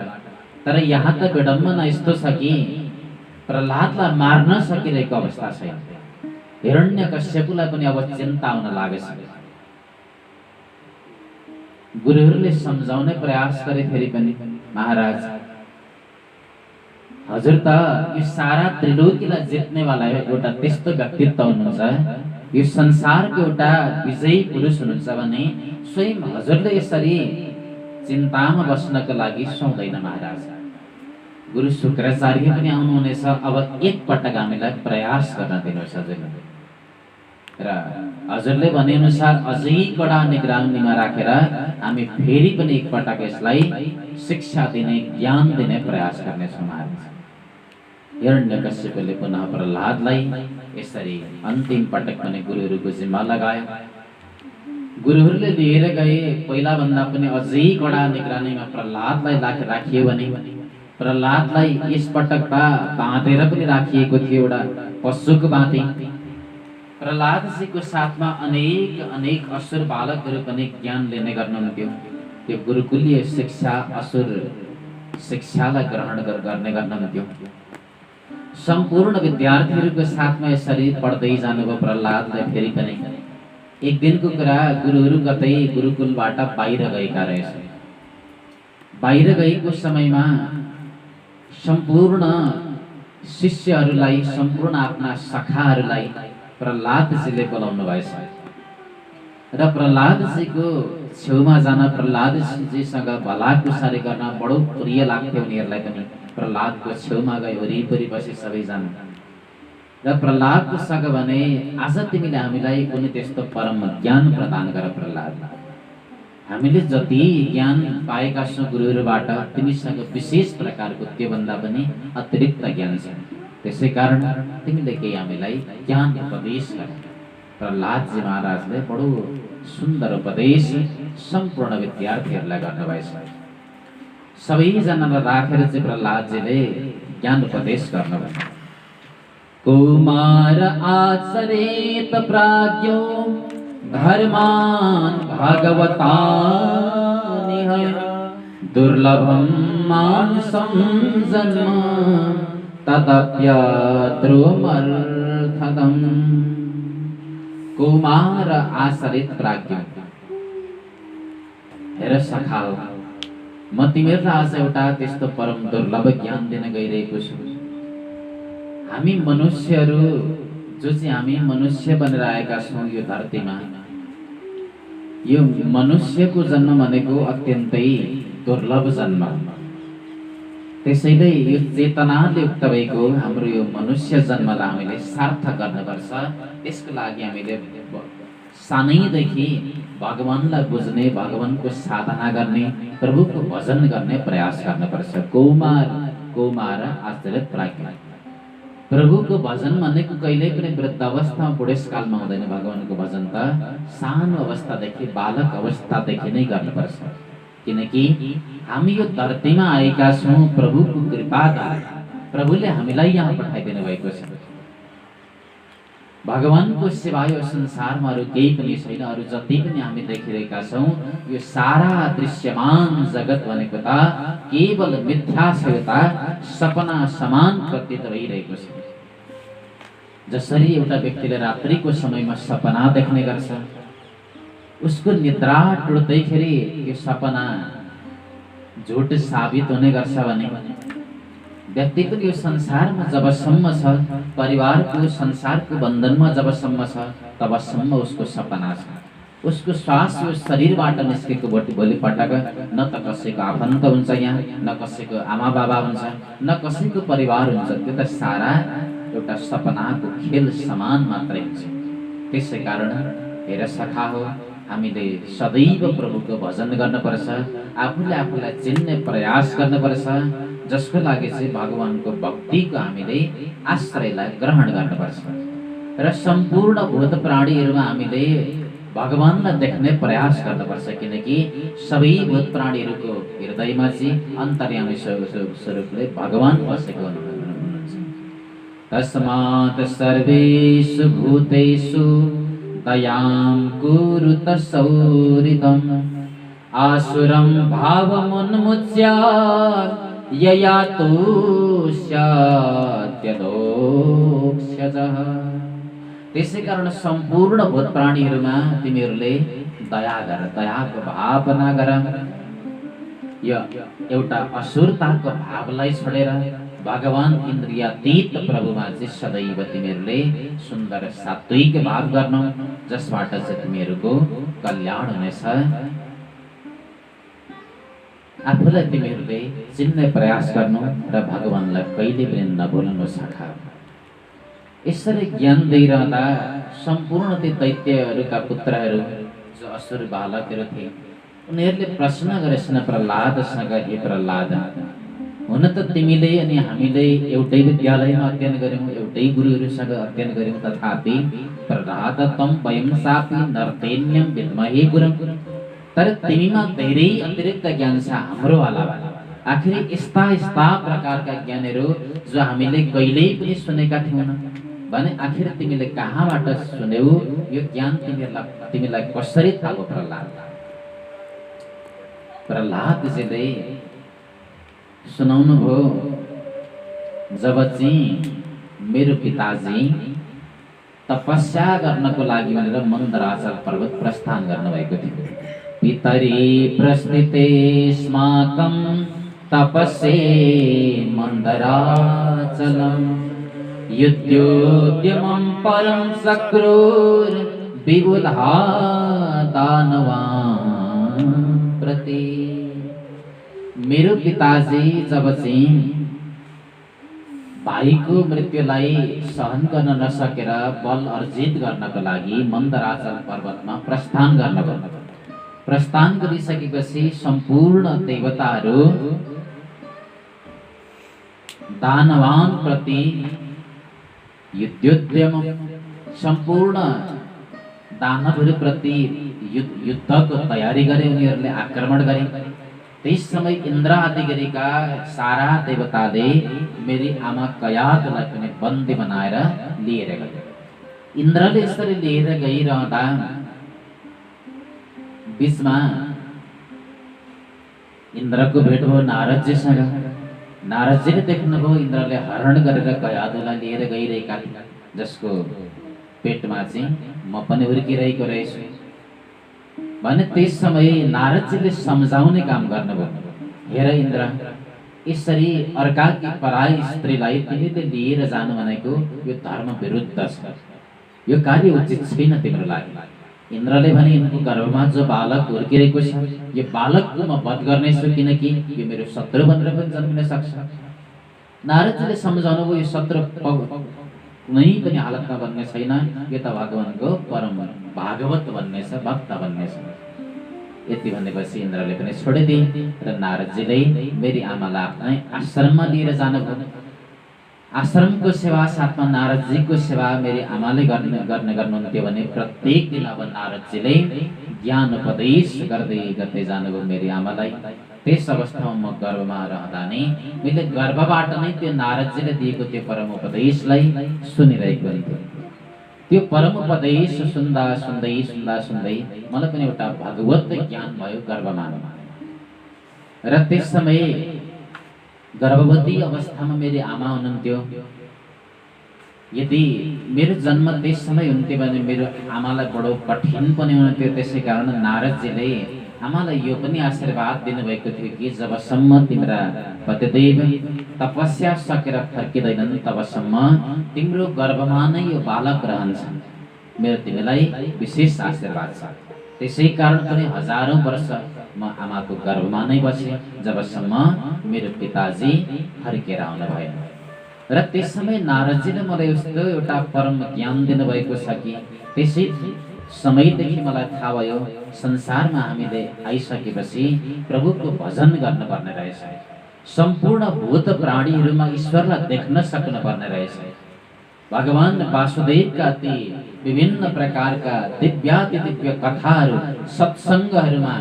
तर यहाँ त विडम्बना यस्तो छ कि प्रहलादलाई मार्न सकिरहेको अवस्था छैन। हिरण्यकश्यपलाई पनि अब चिन्ता हुन लागेछ। गुरुहरूले सम्झाउने प्रयास गरे फेरि पनि, महाराज हजुर त यो सारा त्रिलोकीलाई जित्नेवाला एउटा त्यस्तो व्यक्तित्व हुनुहुन्छ, यो संसारको एउटा विजयी पुरुष हुनुहुन्छ भने स्वयं हजुरले यसरी चिन्तामा बस्नको लागि सुहाउँदैन महाराज। गुरु शुक्राचार्य पनि आउनुहुनेछ, अब एकपटक हामीलाई प्रयास गर्न दिनुहोस् हजुरले। र हजुरले भने अनुसार अझै कडा निगरानीमा राखेर हामी फेरि पनि एकपटक यसलाई शिक्षा दिने, ज्ञान दिने प्रयास गर्नेछौँ महाराज। हिरण्यकश्यपले पुनः प्रहलादलाई यसरी अन्तिम पटक पनि गुरुहरूको जिम्मा लगायो। गुरुहरूले लिएर गए, पहिला भन्दा पनि अझै कडा निगरानीमा प्रहलादलाई राखियो भने प्रहलादलाई यसपटक बाँधेर पनि राखिएको थियो एउटा पशुको बाँधी। प्रहलादजीको साथमा अनेक असुर बालकहरू पनि ज्ञान लिने गर्नुहुन्थ्यो। त्यो गुरुकुलीय शिक्षा, असुर शिक्षालाई ग्रहण गर्ने गर्नुहुन्थ्यो। सम्पूर्ण विद्यार्थीहरूको साथमा यसरी पढ्दै जानुभयो प्रहलादले। फेरि पनि एक दिनको कुरा, गुरुहरू कतै गुरुकुलबाट बाहिर गएका रहेछ। बाहिर गएको समयमा सम्पूर्ण शिष्यहरूलाई, सम्पूर्ण आफ्ना सखाहरूलाई प्रहलादजीले बोलाउनु भएछ र प्रहलादजीको छेउमा जान, प्रहलादजीसँग भलाकुसारी गर्न बडो प्रिय लाग्थ्यो उनीहरूलाई पनि। प्रहलादको छेउमा गए, वरिपरि बसे सबैजना र प्रहलादसँग भने, आज तिमीले हामीलाई कुनै त्यस्तो परम ज्ञान प्रदान गर प्रहलाद। हामीले जति ज्ञान पाएका छौँ गुरुहरूबाट, तिमीसँग विशेष प्रकारको त्योभन्दा पनि अतिरिक्त ज्ञान छ। त्यसै कारण तिमीले केही हामीलाई ज्ञान उपदेश गर। प्रहलादजी महाराजले बडो सुन्दर उपदेश सम्पूर्ण विद्यार्थीहरूलाई गर्नुभएछ। सबैजनालाई राखेर चाहिँ प्रहलादजीले ज्ञान उपदेश गर्नुभयो। कुमार आचरेत प्राज्ञो धर्मान् भागवतानिह दुर्लभं मानुषं जन्म तदप्यद्रुमर्थदम्। कुमार आश्रित प्राज्ञ, हेर सखा, म तिमीहरूलाई आज एउटा त्यस्तो परम दुर्लभ ज्ञान दिन गइरहेको छु। हामी मनुष्यहरू, जो चाहिँ हामी मनुष्य बनेर आएका छौँ यो धरतीमा, यो मनुष्यको जन्म भनेको अत्यन्तै दुर्लभ जन्म। त्यसैले यो चेतनाले युक्त भएको हाम्रो यो मनुष्य जन्मलाई हामीले सार्थक गर्नुपर्छ। त्यसको लागि हामीले सानैदेखि भगवानलाई बुझ्ने, भगवानको साधना गर्ने, प्रभुको भजन गर्ने प्रयास गर्नुपर्छ। कौमार आश्रित प्राज्ञ। प्रभुको भजन भनेको कहिल्यै पनि वृद्ध अवस्थामा, बुढेसकालमा हुँदैन। भगवानको भजन त सानो अवस्थादेखि, बालक अवस्थादेखि नै गर्नुपर्छ। किनकि हामी यो धरतीमा आएका छौँ प्रभुको कृपाद्वारा। प्रभुले हामीलाई यहाँ पठाइदिनु भएको छ। भगवानको सेवा यो संसारमा अरू केही पनि छैन। अरू जति पनि हामी देखिरहेका छौँ यो सारा दृश्यमान जगत भनेको त केवल मिथ्या छ, एउटा सपना समान प्रतीत भइरहेको छ। जसरी एउटा व्यक्तिले रात्रिको समयमा सपना देख्ने गर्छ, उसको निद्रा टुट्दैखेरि यो सपना झुट साबित हुने गर्छ भने व्यक्ति पनि यो संसारमा जबसम्म छ, परिवारको संसारको बन्धनमा जबसम्म छ, तबसम्म उसको सपना छ। उसको श्वास यो शरीरबाट निस्केको भोलिपटक न त कसैको आफन्त हुन्छ यहाँ, न कसैको आमा बाबा हुन्छ, न कसैको परिवार हुन्छ। त्यो त सारा एउटा सपनाको खेल समान मात्रै हुन्छ। त्यसै कारण हेर सखा हो, हामीले सदैव प्रभुको भजन गर्नुपर्छ, आफूले आफूलाई चिन्ने प्रयास गर्नुपर्छ, जसको लागि चाहिँ भगवानको भक्तिको हामीले आश्रयलाई ग्रहण गर्नुपर्छ। र सम्पूर्ण भूत प्राणीहरूमा हामीले भगवानलाई देख्ने प्रयास गर्नुपर्छ, किनकि सबै भूत प्राणीहरूको हृदयमा चाहिँ अन्तर्यामी स्वरूपले भगवान बसेको हुनुहुन्छ। तस्मात् सर्वेषु भूतेषु दयां कुरुत सौहृदम् आसुरं भावमुन्मुच्य ययातो स्यात्यदोक्ष्यजः। त्यसै कारण सम्पूर्ण भूत प्राणीहरूमा तिमीहरूले दया गर, दयाको भावना गर। यो एउटा असुरताको भावलाई छोडेर भगवान इन्द्रियातीत प्रभुमा चाहिँ सदैव तिमीहरूले सुन्दर सात्विक भाव गर्नु, जसबाट चाहिँ तिमीहरूको कल्याण हुनेछ। आफूलाई तिमीहरूले चिन्ने प्रयास गर्नु र भगवानलाई कहिले पनि नभुल्नु सखा। यसरी ज्ञान दिइरहँदा सम्पूर्ण ती दैत्यहरूका पुत्रहरू जो असुर बालकहरू थिए, उनीहरूले प्रश्न गरेछन् प्रह्लादसँग, हे प्रह्लाद, हुन त तिमीले अनि हामीले एउटै विद्यालयमा अध्ययन गर्यौँ, एउटै गुरुहरूसँग अध्ययन गर्यौँ, तथापि प्रह्लाद तम वयं सापि नर्तेन्यं विद्महे गुरं, तर तिमीमा धेरै अतिरिक्त ज्ञान छ हाम्रो वाला। आखिर यस्ता यस्ता प्रकारका ज्ञानहरू जो हामीले कहिल्यै पनि सुनेका थिएनौँ भने आखिर तिमीले कहाँबाट सुन्यौ? यो ज्ञान तिमीलाई कसरी थाहा भयो? प्रह्लादजीले सुनाउनु भयो, जब चाहिँ मेरो पिताजी तपस्या गर्नको लागि भनेर मन्दराचल पर्वत प्रस्थान गर्नुभएको थियो। पितरी प्रस्थितेस्माकं तपसे मन्दराचलम् युद्योद्यमं परं शक्रोर विबुधा दानवान् प्रति। मेरो पिताजी जब चाहिँ भाइको मृत्युलाई सहन गर्न नसकेर बल अर्जित गर्नको लागि मन्दराचल पर्वतमा प्रस्थान गर्नुभयो। प्रस्थान गरिसकेपछि सम्पूर्ण देवताहरू दानवान प्रति युद्धोद्यम, सम्पूर्ण दानवहरूप्रति युद्धको तयारी गरे, उनीहरूले आक्रमण गरे। त्यस समय इन्द्र आदि गरेका सारा देवताले मेरी आमा कयातलाई पनि बन्दी बनाएर लिएर गए। इन्द्रले यसरी लिएर गइरहँदा बीचमा इन्द्रको भेट भयो नारदजीसँग। नारदजीले देख्नुभयो इन्द्रले हरण गरेर कयातलाई लिएर गइरहेका थिए, जसको पेटमा चाहिँ म पनि हुर्किरहेको रहेछु भने त्यस समय नारदजीले सम्झाउने काम गर्नुभयो, हेर इन्द्र, यसरी अर्काकी पराई स्त्रीलाई तिमीले लिएर जानु भनेको यो धर्म विरुद्ध छ, यो कार्य उचित छैन तिम्रो लागि। इन्द्रले भने यिनको गर्भमा जो बालक हुर्किरहेको छ यो बालकको म वध गर्नेछु, किनकि यो मेरो शत्रु भनेर पनि जन्मिन सक्छ। नारदजीले सम्झाउनु भयो, यो शत्रु कुनै पनि हालतमा बन्ने छैन, यो त भगवानको परम भागवत बन्नेछ, भक्त बन्नेछ। यति भनेपछि इन्द्रले पनि छोडिदिए र नारदजीले मेरी आमालाई आफ्नै आश्रममा लिएर जानुभयो। आश्रमको सेवा साथमा नारदजीको सेवा मेरी आमाले गर्नुहुन्थ्यो भने प्रत्येक दिन अब नारदजीले ज्ञान उपदेश गर्दै गर्दै जानुभयो मेरी आमालाई। त्यस अवस्थामा म गर्भमा रहँदा नै मैले गर्भबाट नै त्यो नारदजीले दिएको त्यो परम उपदेशलाई सुनिरहेको हुन्थ्यो। त्यो परम उपदेश सुन्दा सुन्दै मलाई पनि एउटा भगवत ज्ञान भयो गर्भमा। र त्यस समय गर्भवती अवस्थामा मेरी आमा हुनुहुन्थ्यो। यदि मेरो जन्म त्यस समय हुन्थ्यो भने मेरो आमालाई बडो कठिन पनि हुन्थ्यो। त्यसै कारण नारदजीले आमालाई यो पनि आशीर्वाद दिनुभएको थियो कि जबसम्म तिम्रा पतिदेव तपस्या सकेर फर्किँदैनन् तबसम्म तिम्रो गर्भमा नै यो बालक रहन्छ। मेरो तिमीलाई विशेष आशीर्वाद छ। त्यसै कारण पनि हजारौं वर्ष म आमाको गर्भमा नै बसेँ जबसम्म मेरो पिताजी फर्केर आउनु भयो। र त्यस समय नारदजीले मलाई यस्तो एउटा परम ज्ञान दिनुभएको छ कि त्यसै समयदेखि मलाई थाहा भयो संसारमा हामीले आइसकेपछि प्रभुको भजन गर्नुपर्ने रहेछ। सम्पूर्ण भूत प्राणीहरूमा ईश्वरलाई देख्न सक्नुपर्ने रहेछ। भगवान वासुदेवका ती विभिन्न प्रकारका दिव्य कथाहरू सत्सङ्गहरूमा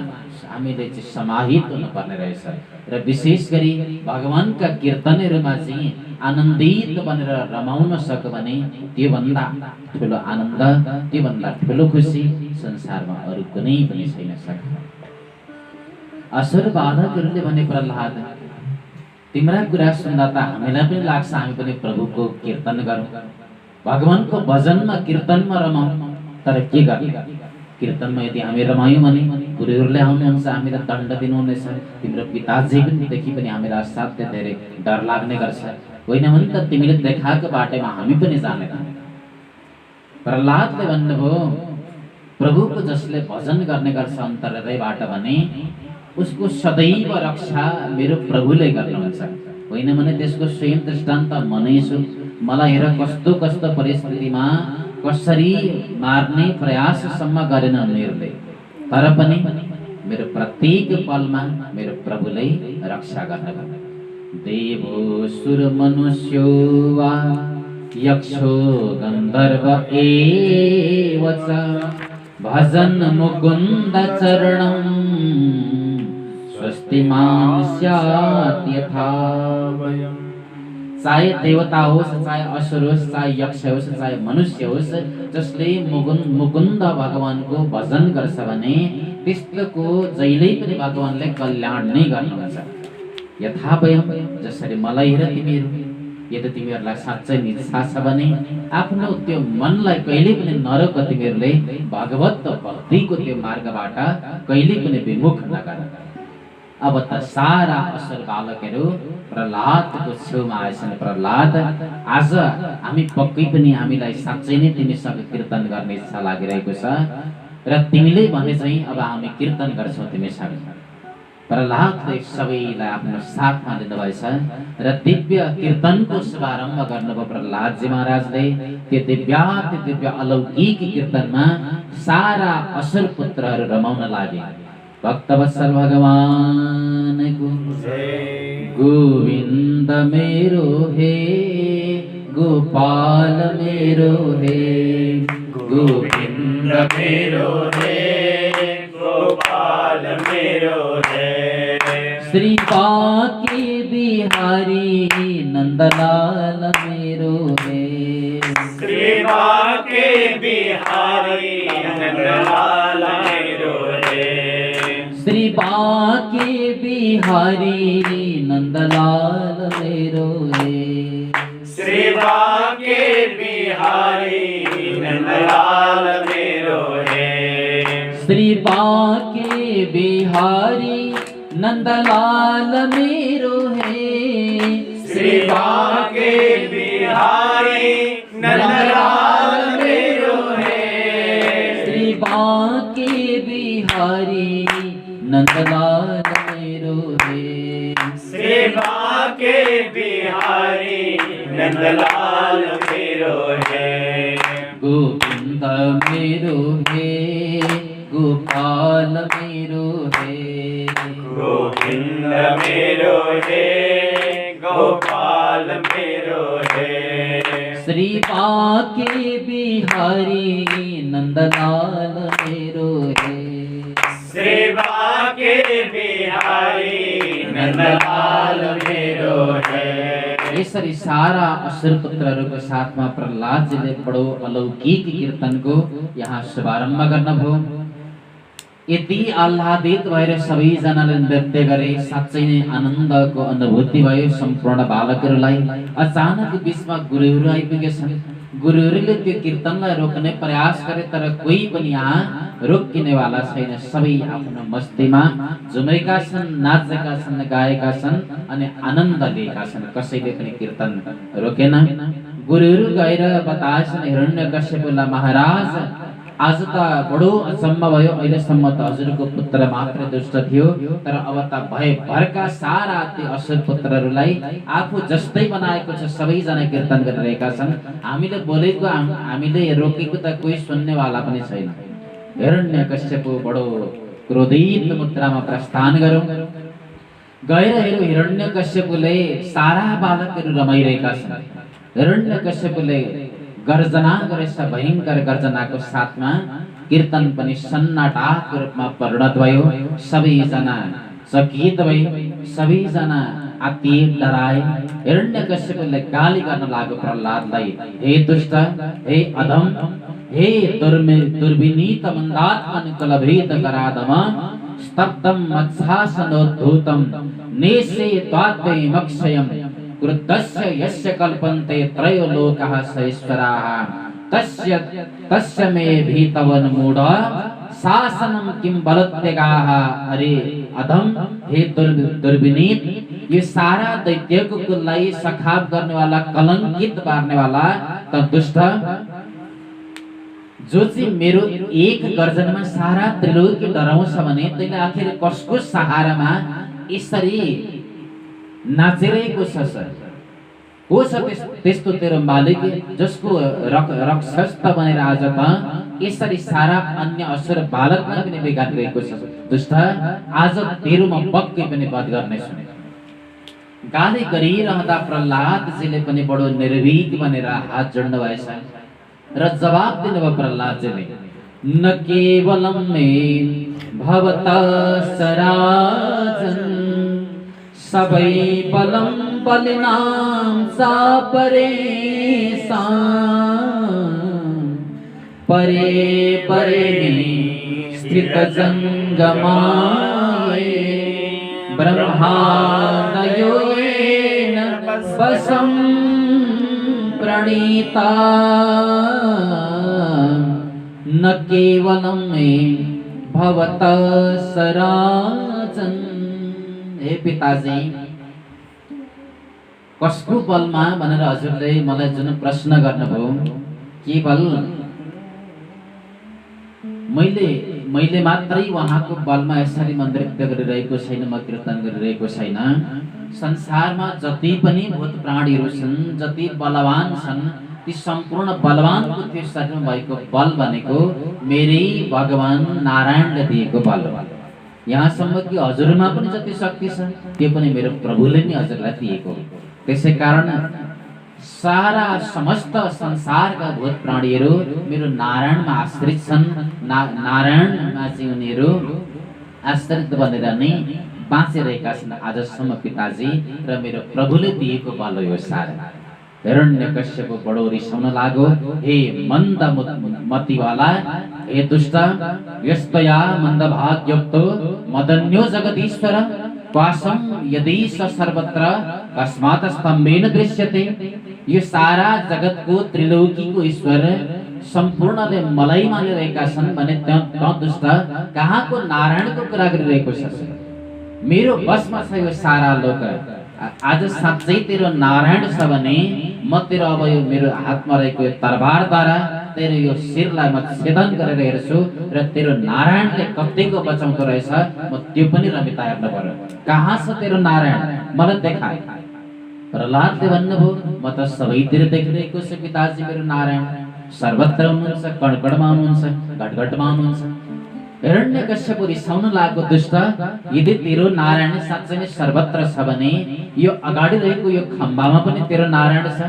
हामीले चाहिँ समाहित हुनुपर्ने रहेछ। र विशेष गरी भगवानका कीर्तनहरूमा चाहिँ आनन्दित बनेर रमाउन सक्यो भने त्योभन्दा ठुलो आनन्द, त्योभन्दा ठुलो खुसी संसारमा अरू कुनै पनि छैन सक्छ। असुर बालकहरूले भने प्रहलाद तिम्रा कुरा सुन्दा त हामीलाई पनि लाग्छ हामी पनि प्रभुको कीर्तन गरौँ, भगवानको भजनमा कीर्तनमा रमाउँ। तर के गर्ने? कीर्तनमा यदि हामी रमायौँ भने गुरुहरूले आउनुहुन्छ, हामीलाई दण्ड दिनुहुनेछ। तिम्रो पिताजीदेखि पनि हामीलाई असाध्य धेरै डर लाग्ने गर्छ। होइन भने त तिमीले देखाएको बाटोमा हामी पनि जानेनौँ। प्रहलादले भन्नुभयो प्रभुको जसले भजन गर्ने गर्छ अन्तर्हृदयबाट भने उसको सदैव रक्षा मेरो प्रभुले गर्नुहुन्छ। होइन भने त्यसको स्वयं दृष्टान्त म नै छु। मलाई हेर कस्तो कस्तो परिस्थितिमा कसरी मार्ने प्रयाससम्म गरेन उनीहरूले, तर पनि मेरो प्रत्येक पलमा मेरो प्रभुले रक्षा गर्नुभयो। देवो सुर मनुष्यो वा यक्षो गन्धर्व एव च भजन मुकुन्द चरणं स्वस्तिमान् स्यात् यथा वयम्। चाहे देवता होस्, चाहे असुर होस्, चाहे यक्ष होस्, चाहे मनुष्य होस्, जसले मुकुन्द भगवानको भजन गर्छ भने त्यस्तोको जहिल्यै पनि भगवानले कल्याण नै गर्नुहुन्छ। यथावयम जसरी मलाई र तिमीहरू, यदि तिमीहरूलाई साँच्चै इच्छा छ भने आफ्नो त्यो मनलाई कहिले पनि नरोक। तिमीहरूले भगवत भक्तिको त्यो मार्गबाट कहिले पनि विमुख नगर। अब त सारा असुर बालकहरू प्रहलादको छेउमा आएछन्। प्रहलाद आज हामी पक्कै पनि हामीलाई साँच्चै नै तिमीसँग कीर्तन गर्ने इच्छा लागिरहेको छ र तिमीले भने चाहिँ अब हामी कीर्तन गर्छौँ तिमीसँग। प्रहलादले सबैलाई आफ्नो साथमा लिनुभएछ र दिव्य कीर्तनको शुभारम्भ गर्नुभयो प्रहलादजी महाराजले। त्यो दिव्य अलौकिक कीर्तनमा सारा असुर पुत्रहरू रमाउन लागे। भक्तवत्सल भगवानको गोविन्द मेरो हे गोपाल मेरो हे गोविन्द मेरो हे गोपाल मेरो हे श्री बांके बिहारी नंदलाल मेरो हे श्री बांके बिहारी नंदलाल मेरो हे श्री बांके बिहारी नंदलाल मेरो हे श्री बांके बिहारी नंदलाल मेरो हे श्री बांके बिहारी नंदलाल मेरो हे श्री बांके बिहारी नंदलाल मेरो हे श्री बांके बिहारी नंदलाल मेरो हे श्री बांके बिहारी नंदलाल मेरो हे गोविंद मेरो हे गोपाल मेरो हे गोविंद मेरो हे गोपाल मेरो हे बाके बिहारी नंदलाल मेरो हे श्री बाके बिहारी नंदलाल मेरो है। यसरी सारा असुर पुत्रहरूको साथमा प्रहलादजीले बडो अलौकिक कीर्तनको यहाँ शुभारम्भ गर्नुभयो। यति आह्लादित भएर सबैजनाले नृत्य गरे। साँच्चै नै आनन्दको अनुभूति भयो सम्पूर्ण बालकहरूलाई। अचानक बिचमा गुरुहरू आइपुगेछन्। गुरुहरूले त्यो कीर्तनलाई रोक्ने प्रयास गरे तर कोही पनि यहाँ रोकिनेवाला छैन। सबै आफ्नो मस्तीमा झुमेका छन्, नाचेका छन्, गाएका छन् अनि आनन्द लिएका छन्। कसैले पनि कीर्तन रोकेन। गुरुहरू गएर बताएछन् हिरण्यकश्यपलाई, महाराज आज त बडो अचम्म भयो। अहिलेसम्म त हजुरको पुत्र मात्र दुष्ट थियो, तर अब त भयभरका सारा ती असुर पुत्रहरूलाई आफू जस्तै बनाएको छ। सबैजना कीर्तन गरिरहेका छन्। हामीले बोलेको हामीले रोकेको त कोही सुन्नेवाला पनि छैन। हिरण्यकश्यप बडो क्रोधित मुद्रामा प्रस्थान गर्यो। गएर हेर्यो हिरण्यकश्यपले सारा बालकहरू रमाइरहेका छन्। हिरण्यकश्यपले गर्जना गरेछ। भयंकर गर्जनाको साथमा कीर्तन पनि सन्नाटाको रूपमा परिणत भयो। सबैजना चकित भए, सबैजना आत्तिए, डराए। हिरण्यकश्यपले गाली गर्न लाग्यो प्रहलादलाई, हे दुष्ट, हे अधम, हे दुर्विनीत मन्दात्मन कलभेद करादम स्तब्धम मत्सासनोद्धूतम नेसे त्वाद्वै मक्षयम क्रुद्धस्य यस्य कल्पन्ते त्रयो लोकाः सैश्वराः तस्य मे भीतवन मूढ़ शासनम किम बलत्यगाः। अरे अधम, हे दुर्विनीत, ये सारा दैत्यको कुललाई सखाप गर्ने वाला, कलंकित पार्ने वाला त दुष्ट, जो चाहिँ मेरो एक गर्जनमा सारा त्रिलोकी डराउँछ भने तैले आखिर कसको सहारामा यसरी नाचिरहेको छ सर? हो छ त्यस्तो तेरो मालिक जसको रक्षस्थ बनेर आज त यसरी सारा अन्य असुर बालकलाई पनि बिगारिरहेको छ। दुष्ट, आज तेरोमा पक्कै पनि वध गर्नेछु। गाली गरिरहँदा प्रहलादजीले पनि बडो निर्भीक बनेर हात जोड्नु भएछ र जवाब दिनुभयो प्रहलादजीले, न केवलम मे भवतः सराजन सबै बलम बलिनाम सा परेशान परे परे स्थित जंगमाये ब्रह्मादयोन वसम प्रणीता न केवलम मे भवतः सराजन। हे पिताजी, कसको बलमा भनेर हजुरले मलाई जुन प्रश्न गर्नुभयो, केवल मैले मात्रै उहाँको बलमा यसरी म नृत्य गरिरहेको छैन, म कीर्तन गरिरहेको छैन। संसारमा जति पनि भूत प्राणीहरू छन्, जति बलवान छन्, ती सम्पूर्ण बलवानको त्यो शरीरमा भएको बल भनेको मेरै भगवान नारायणले दिएको बल। यहाँसम्म कि हजुरमा पनि जति शक्ति छ त्यो पनि मेरो प्रभुले नै हजुरलाई दिएको। त्यसै कारण सारा समस्त संसारका भूत प्राणीहरू मेरो नारायणमा आश्रित छन्। नारायणमा चाहिँ उनीहरू आश्रित बनेर नै बाँचिरहेका छन् आजसम्म पिताजी, र मेरो प्रभुले दिएको बल हो यो सारा। हिरण्यकश्यप बडो रिसाउन लाग्यो, हे मन्द मतिवाला, हे दुष्ट, यस्तया मन्दभाग्युक्तो मदन्यो जगदीश्वर क्वासं यदीश सर्वत्र कस्मात् स्तम्भेन दृश्यते। यो सारा जगतको त्रिलोकीको ईश्वर सम्पूर्णले मलाई मानिरहेका छन् भने त दुष्ट कहाँको नारायणको कुरा गरिरहेको छ? मेरो बसमा छ यो सारा लोक। आज साँच्चै तेरो नारायण छ भने म तेरो अब यो मेरो हातमा रहेको यो तरबारद्वारा तेरो यो शिरलाई म छेदन गरेर हेर्छु र तेरो नारायणले कतिको बचाउँदो रहेछ म त्यो पनि रमिता हेर्न पर्यो। कहाँ छ तेरो नारायण, मलाई देखा। प्रहलादले भन्नुभयो, म त सबैतिर देखिरहेको छु पिताजी, मेरो नारायण सर्वत्र हुनुहुन्छ, कणकणमा हुनुहुन्छ, घटघटमा हुनुहुन्छ। हिरण्यकश्यप रिसाउन लागेको, दुष्ट, यदि तेरो नारायण साँच्चै नै सर्वत्र छ भने यो अगाडि रहेको यो खम्बामा पनि तेरो नारायण छ।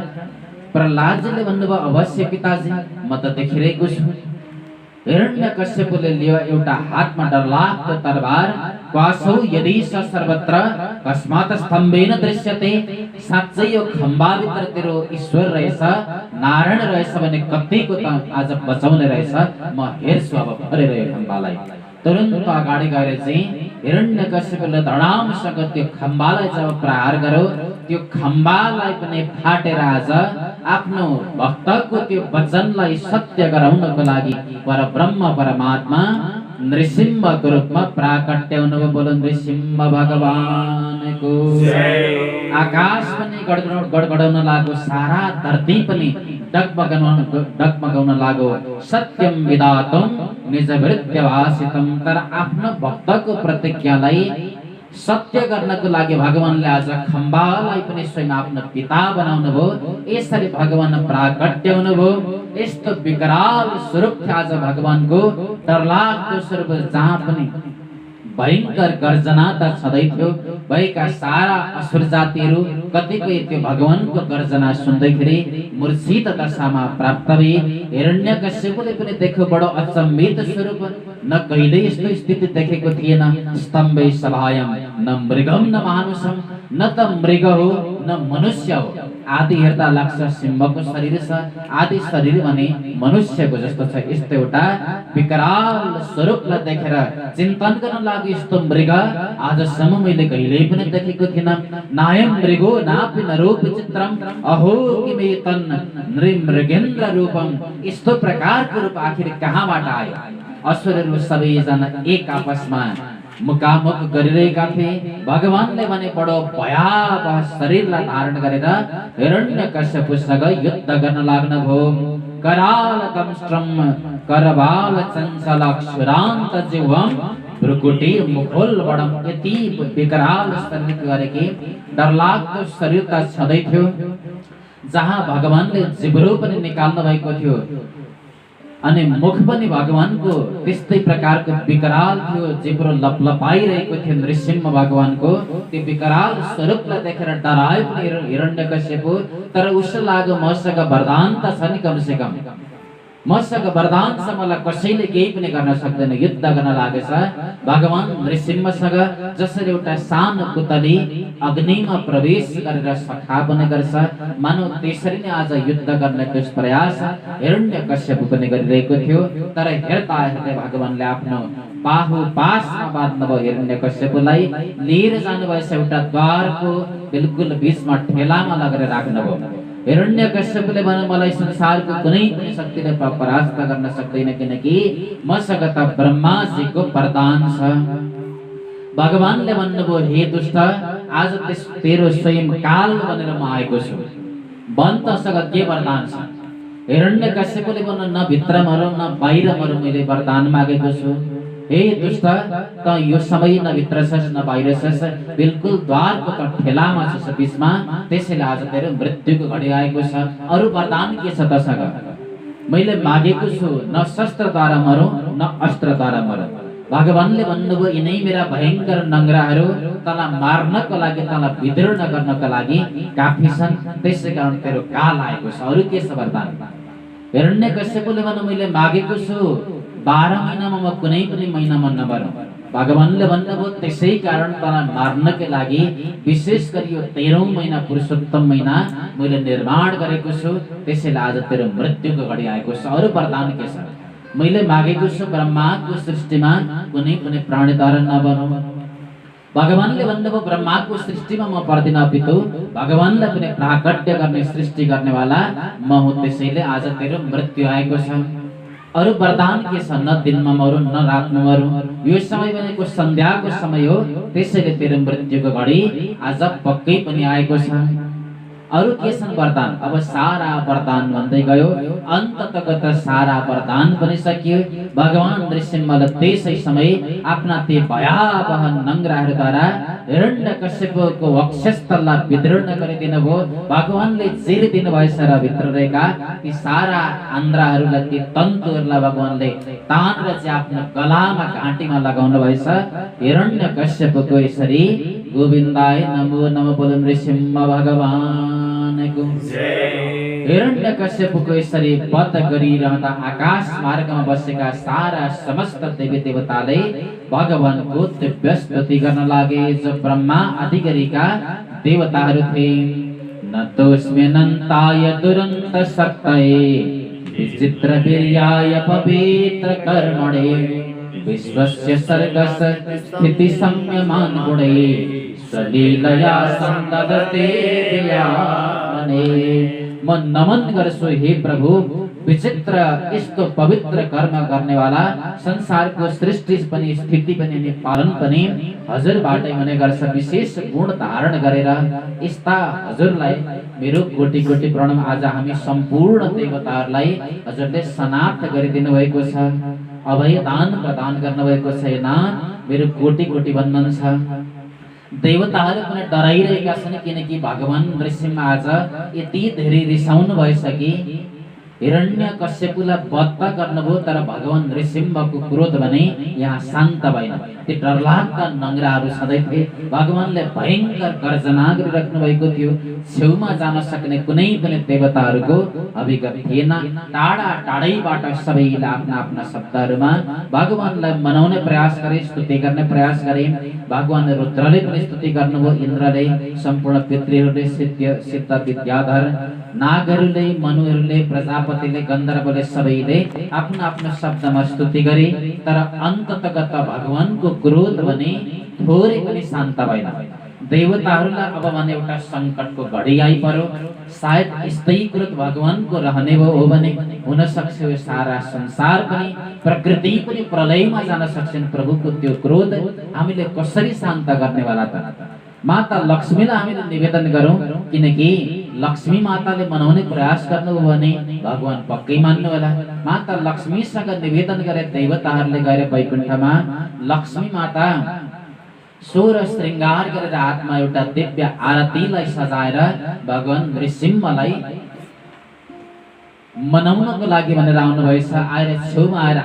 प्रहलादजीले भन्नुभयो अवश्य पिताजी म त देखिरहेको छु। हिरण्यकश्यपले लियो एउटा हातमा डरलाग्दो तरबार, क्वासौ यदि स सर्वत्र कस्मात् स्तम्भेन दृश्यते। साँच्चै यो खम्बाभित्र तेरो ईश्वर रहेछ, नारायण रहेछ भने कतिको त आज बचाउने रहेछ, म हेर्छु अब भरेर यो खम्बालाई। तुरुन्त अगाडि गएर चाहिँ हिरण्यकश्यपले धडामसँग त्यो खम्बालाई जब प्रहार गर्यो, त्यो खम्बालाई पनि फाटेर आज आफ्नो भक्तको त्यो वचनलाई सत्य गराउनको लागि परब्रह्म परमात्मा नृसिंहको रूपमा प्राकट्य हुनुभयो। बोलो नृसिंह भगवानको जय। आकाश पनि गडगडाउन लाग्यो, सारा धरती पनि डगमगाउन लाग्यो। सत्यम विधातुम निज भृत्यभाषितम। तर आफ्नो भक्तको प्रतिज्ञालाई सत्य गर्नको लागि भगवानले आज खम्बालाई पनि स्वयं आफ्नो पिता बनाउनु भयो। यसरी भगवान प्राकट्य हुनुभयो। यस्तो विकराल स्वरूप आज भगवानको डरलाग्दो स्वरूप, जहाँ पनि भयंकर गर्जना त छँदै थियो। भएका सारा असुर जातिहरू कतिपय त्यो भगवानको गर्जना सुन्दैखेरि मूर्छित दशामा प्राप्त भए। हिरण्यकश्यपले पनि देख्यो बडो अचम्मित स्वरूप, न कहिले यस्तो स्थिति देखेको थिएन। स्तम्भे सभायम न मृगम न मानुषम, न त मृग हो न मनुष्य हो। आदि हेर्दा लाग्छ सिंहको शरीर छ, आदि शरीर भने मनुष्यको जस्तो छ। यस्तो एउटा विकराल स्वरूपलाई देखेर चिन्तन गर्न लाग्यो, यस्तो मृग आजसम्म मैले कहिल्यै पनि देखेको थिइनँ। नायम मृगो नापि नरूप चित्रम अहो किमे तन् नृमृगेन्द्र रूपम। यस्तो प्रकारको रूप आखिर कहाँबाट आयो? असुरहरू सबैजना एक आपसमा मुकामुख गरिरहेका थिए। भगवानले भने बडो भयावह शरीरलाई धारण गरेर हिरण्यकश्यपसँग युद्ध गर्न लाग्नुभयो। कराल दंष्ट्रम करबाल चञ्चल क्षुरान्त जीवम भ्रुकुटी मुखोल्बडम। यति विकराल शरीर गरेकी डरलाग्दो शरीर त छँदै थियो, जहाँ भगवानले जिब्रो पनि निकाल्नु भएको थियो अनि मुख पनि भगवानको त्यस्तै प्रकारको विकराल थियो। जिब्रो लपलपाइरहेको थियो नृसिंह भगवानको। त्यो विकराल स्वरूपलाई देखेर डरायो पनि हिरण्यकश्यप। तर उसो लाग्यो मसँग वरदान त छ नि, कम से कम मसँग वरदान छ, मलाई कसैले केही पनि गर्न सक्दैन। युद्ध गर्न लागेछ भगवान नृसिंहसँग। जसरी एउटा सानो पुतली अग्निमा प्रवेश गरेर सखा बने गर्छ, मानव त्यसरी नै आज युद्ध गर्नको प्रयास हिरण्यकश्यप पनि गरिरहेको थियो। तर हेर्दा हेर्दै भगवानले आफ्नो बाहुपासमा बाँध्नुभयो हिरण्यकश्यपलाई। लिएर जानुभएछ एउटा द्वारको बिल्कुल बीचमा ठेलामा लगेर राख्नुभयो। हिरण्यकश्यपले भने मलाई संसारको कुनै पनि शक्तिले परास्त गर्न सक्दैन, किनकि मसँग त ब्रह्माजीको वरदान छ। भगवानले भन्नुभयो, हे दुष्ट, आज तेरो स्वयं काल बनेर म आएको छु, भन् तसँग के वरदान छ? हिरण्यकश्यपले भन्नु, न भित्र मरौ न बाहिर मरौ, मैले वरदान मागेको छु। हे दुष्ट, त यो समय न भित्र छस् न बाहिर छस्, बिल्कुल द्वारको त ठेलामा छस् बीचमा। त्यसैले आज तेरो मृत्युको घडी आएको छ। अरु वरदान के छ तसँग? मैले मागेको छु, न शस्त्रद्वारा मरौ न अस्त्रद्वारा मरौ। भगवानले भन्नुभयो, यिनै मेरा भयंकर नङ्ग्राहरू तँलाई मार्नको लागि, तँलाई विद्रोह गर्नको लागि काफी छन्। त्यसै कारण तेरो काल आएको छ। अरु के छ वरदान? हिरण्यकश्यपले भन्नु, मैले मागेको छु 12 महिनामा म कुनै पनि महिनामा नमरौँ। भगवानले भन्नुभयो, त्यसै कारण तँलाई मार्नको लागि विशेष गरी यो 13औं महिना पुरुषोत्तम महिना मैले निर्माण गरेको छु। त्यसैले आज तेरो मृत्युको घडी आएको छ। अरु वरदान के छ? मैले मागेको छु ब्रह्माको सृष्टिमा कुनै पनि प्राणीद्वारा नबनौँ। भगवानले भन्नुभयो, ब्रह्माको सृष्टिमा म पर्दिन, अपितु भगवानलाई पनि प्राकट्य गर्ने सृष्टि गर्नेवाला म हुँ। त्यसैले आज तेरो मृत्यु आएको छ। अरु वरदान के छ? न दिनमा मरौँ न रातमा मरौँ। यो समय भनेको सन्ध्याको समय हो, त्यसैले तेरो मृत्युको घडी आज पक्कै पनि आएको छ। अरु के छन् वरदान? अब सारा वरदान भन्दै गयो, अन्ततगत सारा वरदान पनि सकियो। भगवान नृसिंहले त्यसै समय आफ्ना ती भयावह नङ्ग्राहरूद्वारा हिरण्यकश्यपको वक्षस्थललाई विदीर्ण गरिदिनु भयो। भगवानले चिरिदिनु भएछ र भित्र रहेका ती सारा आन्द्राहरूलाई, ती तन्तुहरूलाई भगवानले तानेर चाहिँ आफ्नो गलामा घाँटीमा लगाउनु भएछ। हिरण्यकश्यपको यसरी गोविन्दाय नमो नमः बोलो नृसिंह भगवान भगवानको जय। हिरण्यकश्यपको यसरी वध गरिरहँदा आकाश मार्गमा बसेका सारा समस्त देवी देवताले भगवानको दिव्य स्तुति गर्न लागे। जो ब्रह्मा आदि गरीका देवताहरू थिए। न दोषमेनन्ताय दुरन्त शक्तये विचित्र वीर्याय पवित्र कर्मणे विश्वस्य सर्गस स्थिति संयमान गुणे सलीलया संददते वियामने। म नमन गर्छु हे प्रभु, विचित्र यस्तो पवित्र कर्म गर्नेवाला, संसारको सृष्टि पनि स्थिति पनि अनि पालन पनि हजुरबाटै हुने गर्छ। विशेष गुण धारण गरेर यस्ता हजुरलाई मेरो कोटि कोटि प्रणाम। आज हामी सम्पूर्ण देवताहरूलाई हजुरले समाप्त गरिदिनु भएको छ, अभय दान प्रदान गर्नुभएको छैन। मेरो कोटि कोटि वन्दन छ। देवताहरू पनि डराइरहेका छन्, किनकि भगवान नृसिंह आज यति धेरै रिसाउनु भएछ कि हिरण्यकश्यपलाई वध गर्नुभयो, तर भगवान नृसिंहको क्रोध भने यहाँ शान्त भएन। ती डरलाग्दा नङ्ग्राहरू सधैँ थिए। भगवानले भयङ्कर गर्जना गरिराख्नु भएको थियो। छेउमा जान सक्ने कुनै पनि देवताहरूको अभिगत थिएन। टाढा टाढैबाट सबैले आफ्ना आफ्ना शब्दहरूमा भगवानलाई मनाउने प्रयास गरे, स्तुति गर्ने प्रयास गरे। भगवान रुद्रले पनि स्तुति गर्नुभयो, इन्द्रले, सम्पूर्ण पितृहरूले, सिद्ध विद्याधर, नागहरूले, मनुहरूले, प्रजापतिले, गन्धर्वले सबैले आफ्नो आफ्नो शब्दमा स्तुति गरे। तर अन्ततगत भगवानको क्रोध भने थोरै पनि शान्त भएन। देवताहरूलाई अब भने एउटा सङ्कटको घडी आइपर्यो। सायद यस्तै क्रोध भगवानको रहने हो भने हुन सक्छ यो सारा संसार पनि, प्रकृति पनि प्रलयमा जान सक्छन्। प्रभुको त्यो क्रोध हामीले कसरी शान्त गर्नेवाला त? माता लक्ष्मीलाई हामीले निवेदन गरौँ, किनकि लक्ष्मी माताले मनाउने प्रयास गर्नु हो भने भगवान पक्कै मान्नु होला। माता लक्ष्मीसँग निवेदन गरे देवताहरूले गएर वैकुण्ठमा लक्ष्मी माता 16 श्रृङ्गार गरेर हातमा एउटा दिव्य आरतीलाई सजाएर भगवान नृसिंहलाई मनाउनको लागि भनेर आउनु भएछ। आएर छेउमा आएर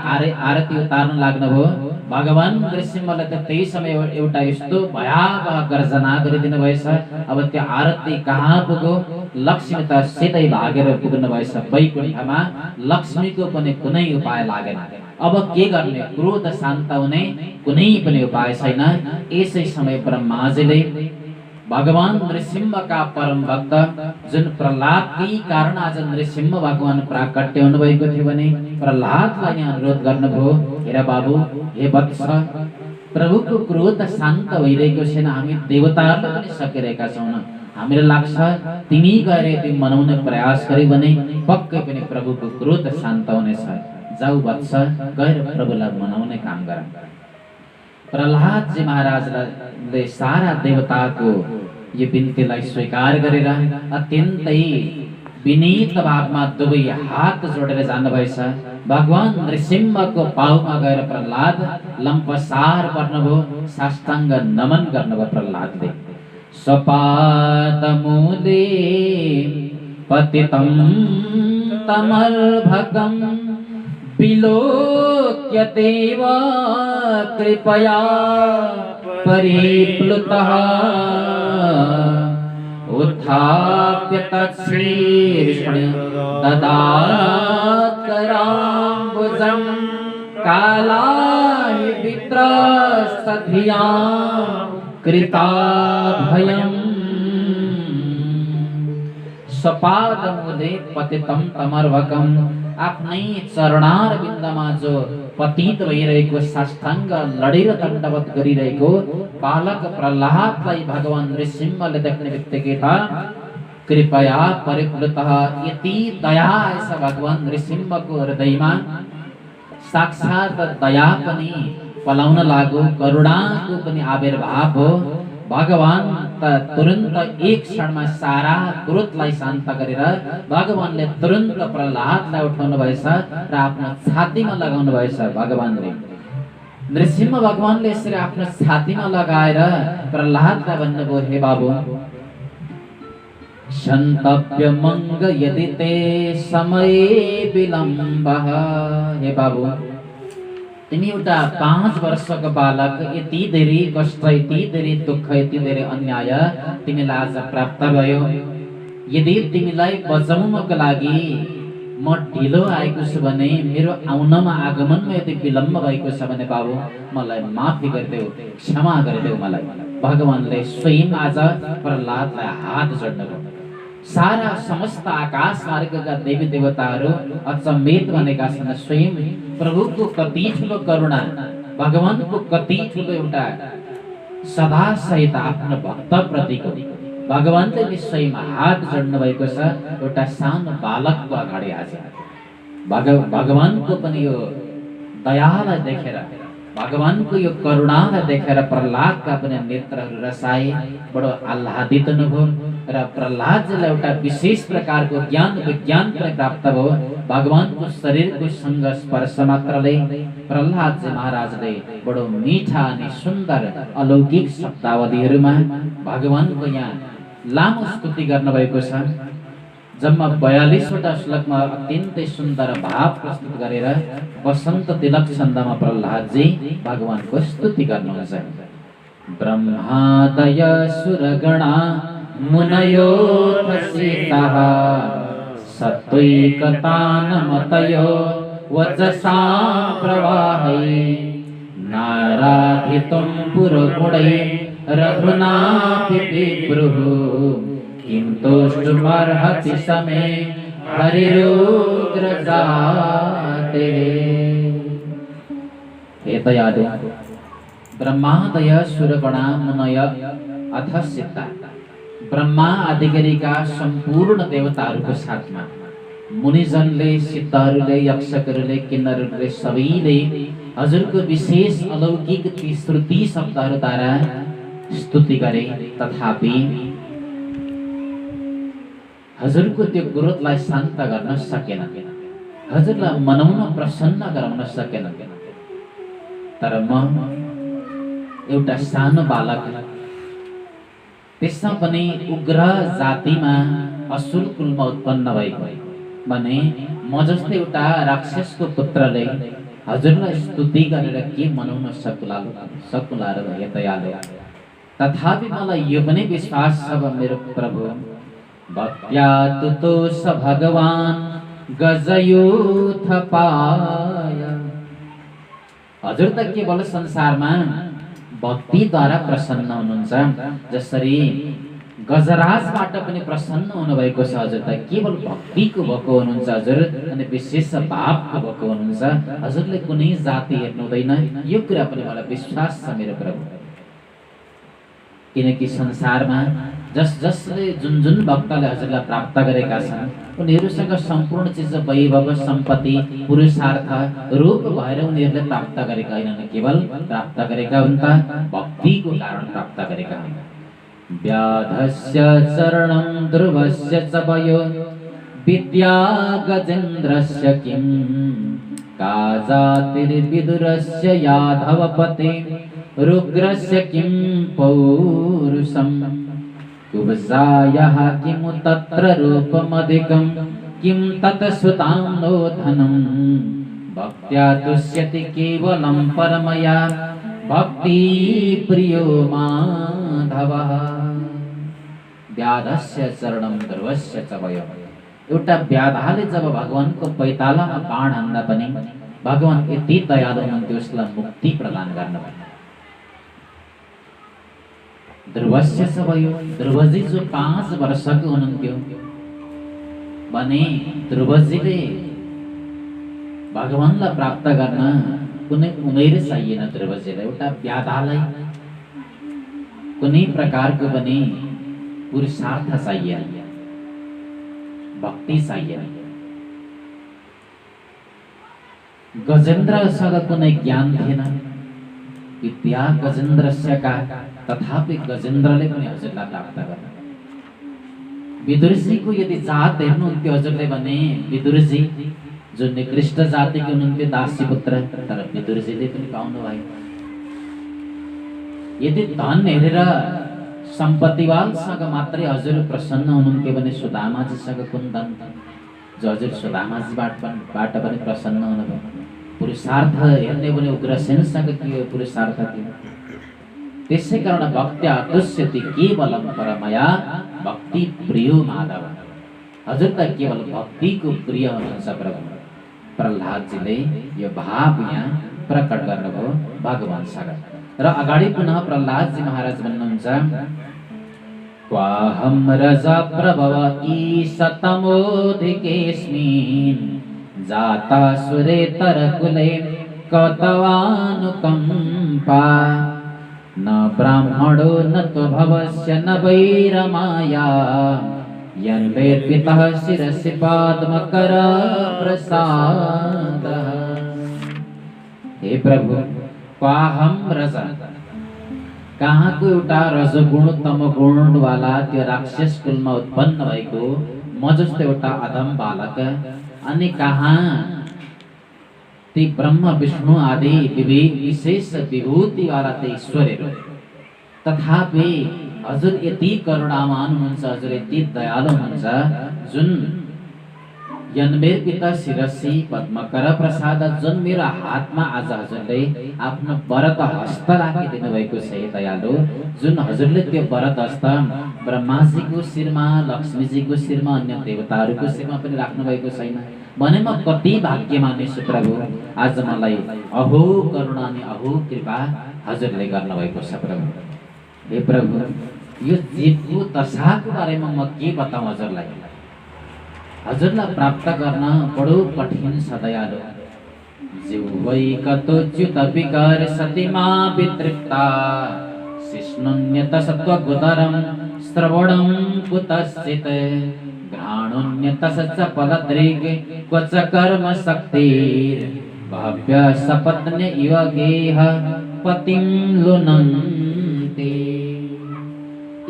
आरती उतार्न लाग्नुभयो। भगवान नृसिंहले त त्यही समय एउटा यस्तो भयावह गर्जना गरिदिनु भएछ। अब त्यो आरती कहाँ पुग्यो? लक्ष्मी त सिधै भागेर पुग्नु भएछ वैकुण्ठमा। लक्ष्मीको पनि कुनै उपाय लागेन। अब के गर्ने? क्रोध शान्त हुने कुनै पनि उपाय छैन। यसै समय ब्रह्माजीले भगवान नृसिंहका परम भक्त जुन प्रहलादकै कारण आज नृसिंह भगवान प्राकट्य हुनुभएको थियो भने प्रहलादलाई यहाँ अनुरोध गर्नुभयो, हेर बाबु, हे वत्स, प्रभुको क्रोध शान्त भइरहेको छैन। हामी देवताहरूले पनि सकिरहेका छौँ। हामीलाई लाग्छ तिमी गएर यदि मनाउने प्रयास गरे भने पक्कै पनि प्रभुको क्रोध शान्त हुनेछ। जाऊ वत्स, गएर प्रभुलाई मनाउने काम गर। प्रहलाद जी महाराजले सारा देवताको यो बिन्तीलाई स्वीकार गरेर अत्यन्तै विनीत भावमा दुवै हात जोडेर जानुभएछ। भगवान नृसिंहको पाउमा गएर प्रहलाद लम्पसार पर्नुभयो, साष्टाङ्ग नमन गर्नुभयो। प्रहलादले स्वपादमूले पतितं तमर्भकं विलोक्य देव कृपया परिप्लुतः उत्थाप्य तच्छ्रीर्षणि ददात्कराम्बुजं कालाहि वित्रस्तधियां कृताभयम्। स्वपादमूले पतितं तमर्भकं, आफ्नै चरणार बिन्दमा जो पतित भइरहेको, साष्टाङ्ग लडेर दण्डवत गरिरहेको बालक प्रहलादलाई भगवान नृसिंहले देख्ने बित्तिकै था कृपया परिप्लुतः, यति दया आएछ भगवान नृसिंहको हृदयमा। साक्षात दया पनि पलाउन लाग्यो, करुणाको पनि आविर्भाव हो। भगवान त तुरन्त एक क्षणमा सारा क्रोधलाई शान्त गरेर भगवानले तुरन्त प्रहलादलाई उठाउनु भएछ र आफ्नो छातीमा लगाउनु भएछ। भगवानले नृसिंह भगवानले यसरी आफ्नो छातीमा लगाएर प्रहलादलाई भन्नुभयो, हे बाबु, क्षन्तव्य मङ्ग यदि ते समय विलम्बः। हे बाबु, तिमी एउटा 5 वर्षको बालक, यति धेरै कष्ट, यति धेरै दुःख, यति धेरै अन्याय तिमीलाई आज प्राप्त भयो। यदि तिमीलाई बचाउनको लागि म ढिलो आएको छु भने, मेरो आउनमा आगमनमा यदि विलम्ब भएको छ भने बाबु मलाई माफी गरिदेऊ, क्षमा गरिदेऊ मलाई। भगवानले स्वयं आज प्रहलादलाई हात जोड्नुभयो। सारा समस्त आकाश मार्गका देवी देवताहरू अचम्मित बनेका छन्। स्वयं प्रभुको कति ठुलो करुणा, भगवानको कति ठुलो एउटा सदा सहित आफ्नो भक्त प्रतिको भगवानले विषयमा हात जोड्नु भएको छ। एउटा सानो बालकको अगाडि आज भगवानको पनि यो दयालाई देखेर, भगवानको यो करुणालाई देखेर प्रहलादका पनि नेत्रहरू रसाए, बडो आह्लादित अनुभव र प्रहलादलाई एउटा विशेष प्रकारको ज्ञान विज्ञान पनि प्राप्त भयो। भगवानको शरीरको सँग स्पर्श मात्रले प्रहलाद महाराजले बडो मीठा अनि सुन्दर अलौकिक शब्दावलीहरूमा भगवानको यहाँ लामो स्तुति गर्नुभएको छ। जम्मा 42 वटा श्लोकमा अत्यन्तै सुन्दर भाव प्रस्तुत गरेर वसन्त तिलक छन्दमा प्रहलादजी भगवानको स्तुति गर्नुहुन्छ। ब्रह्मादय सुरगणा मुनयोऽथ सिताः सत्त्वैकतानमतयो वचसा प्रवाहै नाराधितुं पुरगुणै रघुनापि विभ्रुः किं तुष्टुमर्हति समे हरिरुद्रजाते। हे दयालु ब्रह्मादय सुरगणा मुनय अथ सिद्धा, ब्रह्मा आदि गरीका सम्पूर्ण देवताहरूको साथमा मुनिजनले, सिद्धहरूले, यक्षकहरूले, किन्नरहरूले सबैले हजुरको विशेष अलौकिक ती श्रुति शब्दहरूद्वारा स्तुति गरे। तथापि हजुरको त्यो क्रोधलाई शान्त गर्न सकेन, हजुरलाई मनाउन प्रसन्न गराउन सकेन। तर म एउटा सानो बालक, त्यसमा पनि उग्र जातिमा असुर कुलमा उत्पन्न भएको भने म जस्तै एउटा राक्षसको पुत्रले हजुरलाई स्तुति गरेर के मनाउन सकुला र दयालु। तथापि मलाई यो पनि विश्वास छ मेरो प्रभु, भक्त्या तुतोष भगवान गजयूथ पाय। हजुर त केवल संसारमा भक्तिद्वारा प्रसन्न हुनुहुन्छ, जसरी गजराजबाट पनि प्रसन्न हुनुभएको छ। हजुर त केवल भक्तिको भएको हुनुहुन्छ हजुर, अनि विशेष भावको भएको हुनुहुन्छ। हजुरले कुनै जाति हेर्नु हुँदैन, यो कुरा पनि मलाई विश्वास छ मेरो प्रभु। किनकि संसारमा जसले जुन जुन भक्तले हजुरलाई प्राप्त गरेका छन् उनीहरूसँग सम्पूर्ण चिज वैभव, सम्पत्ति, पुरुषार्थ, रूप भएर उनीहरूले प्राप्त गरेका होइनन्, केवल प्राप्त गरेका हुन् त भक्तिको कारण प्राप्त गरेका हुन्। व्याधस्य चरणं ध्रुवस्य च वयो विद्या गजेन्द्रस्य किं का जातिर्विदुरस्य यादवपते रुद्रस्य किं पौरुषं कुब्जायाः किमु तत्र रूपमधिकं किं तत्सुतां नो धनं भक्त्या तुष्यति केवलं परमया भक्ति प्रियो माधवः। व्याधस्य चरणं ध्रुवस्य च वयो, एउटा व्याधाले जब भगवानको पैतालामा बाण हान्दा पनि भगवान यति दयालु हुनुहुन्थ्यो, उसलाई मुक्ति प्रदान गर्नुभयो। ध्रुवस्य च वयो, ध्रुवजी जो 5 वर्षको हुनुहुन्थ्यो भने ध्रुवजीले भगवानलाई प्राप्त गर्न कुनै उमेर चाहिएन। ध्रुवजीलाई एउटा व्याधालाई कुनै प्रकारको पनि पुरुषार्थ चाहिएन, भक्ति चाहिएन। गजेन्द्रसँग कुनै ज्ञान थिएन, विद्या गजेन्द्रस्य का, तथापि गजेन्द्रले पनि हजुरलाई प्राप्त गर्नु। विदुरजीको यदि जात हेर्नुहुन्थ्यो हजुरले भने विदुरजी जो निकृष्ट जातिको हुनुहुन्थ्यो, दासी पुत्र, तर विदुरजीले पनि पाउनु भयो। यदि धन हेरेर सम्पत्तिवालसँग मात्रै हजुर प्रसन्न हुनुहुन्थ्यो भने सुदामाजीसँग कुन धन, जो हजुर सुदामाजीबाट पनि प्रसन्न हुनुभयो। पुरुषार्थ हेर्ने भने उग्रसेनसँग के पुरुषार्थ थियो। त्यसै कारण भक्त्या तुष्यति केवलं परमया भक्ति प्रिय माधव। हजुर त केवल भक्तिको प्रिय हुनुहुन्छ प्रभु। प्रहलादजीले यो भाव यहाँ प्रकट गर्नुभयो भगवानसँग। र अगाडि पुनः प्रहलादजी महाराज भन्नुहुन्छ क्वाहं रजा प्रभव ईशतमोधिकेऽस्मिन् जाता सुरेतरकुले कतवानुकम्पा न ब्राह्मणो न त्वभवस्य न वैरमाया यन्मे पितः शिरसि पद्मकर प्रसादः। हे प्रभु, क्वाहं रज, कहाँको एउटा रजगुण तमगुण वाला त्यो राक्षस कुलमा उत्पन्न भएको म जस्तो एउटा अधम बालक, अनि कहाँ ती ब्रह्म विष्णु आदि विशेष विभूति वाला ते ईश्वरहरू। तथापि हजुर यति करुणावान हुनुहुन्छ, हजुर यति दयालु हुनुहुन्छ, जुन यन्मेर पिता शिरसी पद्मकर प्रसाद, जुन मेरो हातमा आज हजुरले आफ्नो वरद हस्त राखिदिनु भएको छ दयालु। जुन हजुरले त्यो वरद हस्त ब्रह्माजीको शिरमा, लक्ष्मीजीको शिरमा, अन्य देवताहरूको शिरमा पनि राख्नु भएको छैन भने म कति भाग्यमानी छु प्रभु। आज मलाई अहो करुणा अनि अहो कृपा हजुरले गर्नुभएको छ प्रभु। हे प्रभु, यो जीवको दशाको बारेमा म के बताऊँ हजुरलाई। हजुरलाई प्राप्त गर्न बडो कठिन छ दयालु। जिह्वै कतोच्युत विकार सतिमा वितृप्ता शिष्णुन्यत सत्त्वगुदरं श्रवणं कुतश्चित् घ्राणुन्यत सचपलदृग् क्वच कर्म शक्तिर् भव्य सपत्न्य इव गेह पतिं लुनन्ति।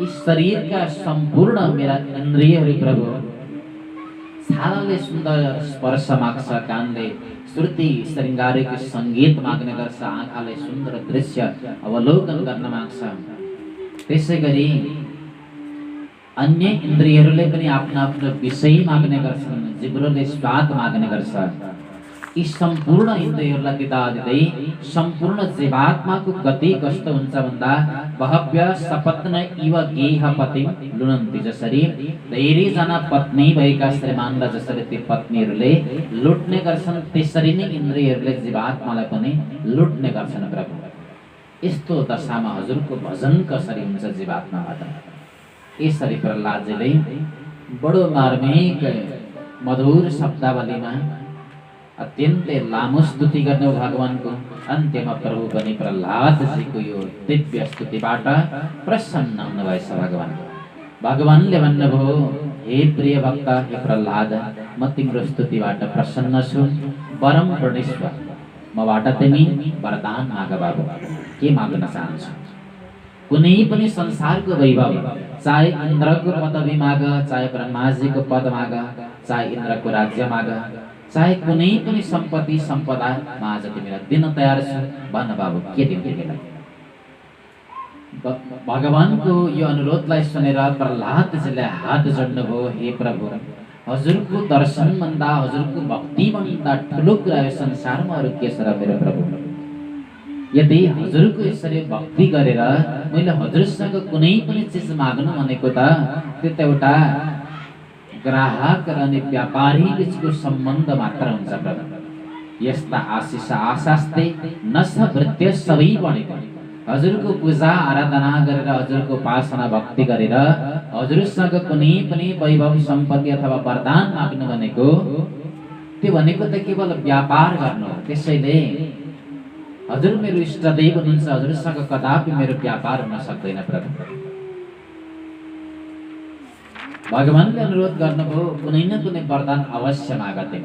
इस शरीर का संपूर्ण मेरा इंद्रियहरू प्रभु छालाले सुन्दर स्पर्श माग्छ, कानले श्रुति श्रृङ्गारिक सङ्गीत माग्ने गर्छ, आँखाले सुन्दर दृश्य अवलोकन गर्न माग्छ। त्यसै गरी अन्य इन्द्रियहरूले पनि आफ्नो आफ्नो विषय माग्ने गर्छन्, जिब्रोले स्वाद माग्ने गर्छ। यी सम्पूर्ण इन्द्रियहरूलाई दिँदा दिँदै सम्पूर्ण जीवात्माको गति कस्तो हुन्छ भन्दा भव्य सपत्न इव गेह पतिं लुनन्ति। जसरी धेरैजना पत्नी भएका श्रीमानलाई जसरी ती पत्नीहरूले लुट्ने गर्छन्, त्यसरी नै इन्द्रियहरूले जीवात्मालाई पनि लुट्ने गर्छन् प्रभु। यस्तो दशामा हजुरको भजन कसरी हुन्छ जीवात्माबाट। यसरी प्रहलादजीले बडो मार्मिक मधुर शब्दावलीमा अत्यन्तै लामो स्तुति गर्नु भगवानको। अन्त्यमा प्रभु पनि प्रहलादजीको यो दिव्य स्तुतिबाट प्रसन्न हुनुभएछ भगवान। भगवानले भन्नुभयो, हे प्रिय भक्त, हे प्रहलाद, म तिम्रो स्तुतिबाट प्रसन्न छु। वरम प्रणेश्व, मबाट तिमी वरदान माग बाबु। के माग्न चाहन्छु? कुनै पनि संसारको वैभव, चाहे इन्द्रको पदवी माग, चाहे ब्रह्माजीको पद माग, चाहे इन्द्रको राज्य माग, चाहे कुनै पनि सम्पत्ति सम्पदा म आज तिमीलाई दिन तयार छु। भन्न बाबु, के दिउँ तिमीलाई? भगवानको यो अनुरोधलाई सुनेर प्रहलादजीले हात जोड्नुभयो। हे प्रभु, हजुरको दर्शन भन्दा, हजुरको भक्ति भन्दा ठुलो कुरा यो संसारमा अरू के छ र मेरो प्रभु? यदि हजुरको यसरी भक्ति गरेर मैले हजुरसँग कुनै पनि चिज माग्नु भनेको त त्यो त एउटा ग्राहक र अनि व्यापारी बीचको सम्बन्ध मात्र हुन्छ प्रभु। यस्ता आशिष आशास्ते नस वृत्य सबै बढेको। हजुरको पूजा आराधना गरेर, हजुरको उपासना भक्ति गरेर हजुरसँग कुनै पनि वैभव सम्पत्ति अथवा वरदान माग्नु भनेको त्यो भनेको त केवल व्यापार गर्नु हो। त्यसैले हजुर मेरो इष्टदेव हुनुहुन्छ, हजुरसँग कदापि मेरो व्यापार हुन सक्दैन प्रभु। भगवानले अनुरोध गर्नुभयो, कुनै न कुनै वरदान अवश्य मागते।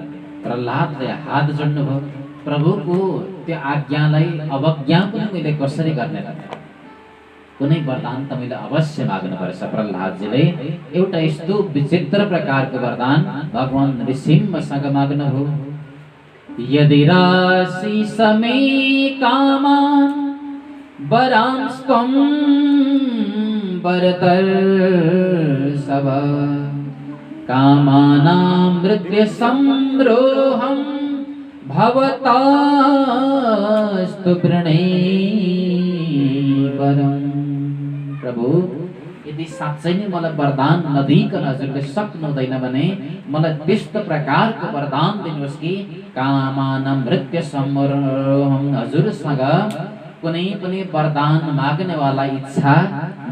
प्रहलादले हात जोड्नुभयो। प्रभुको त्यो आज्ञालाई अवज्ञा पनि मैले कसरी गर्ने त? कुनै वरदान त मैले अवश्य माग्नुपर्छ। प्रहलादजीले एउटा यस्तो विचित्र प्रकारको वरदान भगवान नृसिंहसँग माग्नुभयो। यदि राशि समे कामान् वरांस्त्वं वरतर्षभ कामानां मृत्य संरोहं भवतास्तु प्रणेवरम्। प्रभु, यदि यदि साँच्चै नै मलाई वरदान नदिकन हजुरले सक्नु हुँदैन भने मलाई त्यस्तो प्रकारको वरदान दिनुहोस् कि कामान मृत्य सम्मोहम, हजुरसँग कुनै पनि वरदान माग्नेवाला इच्छा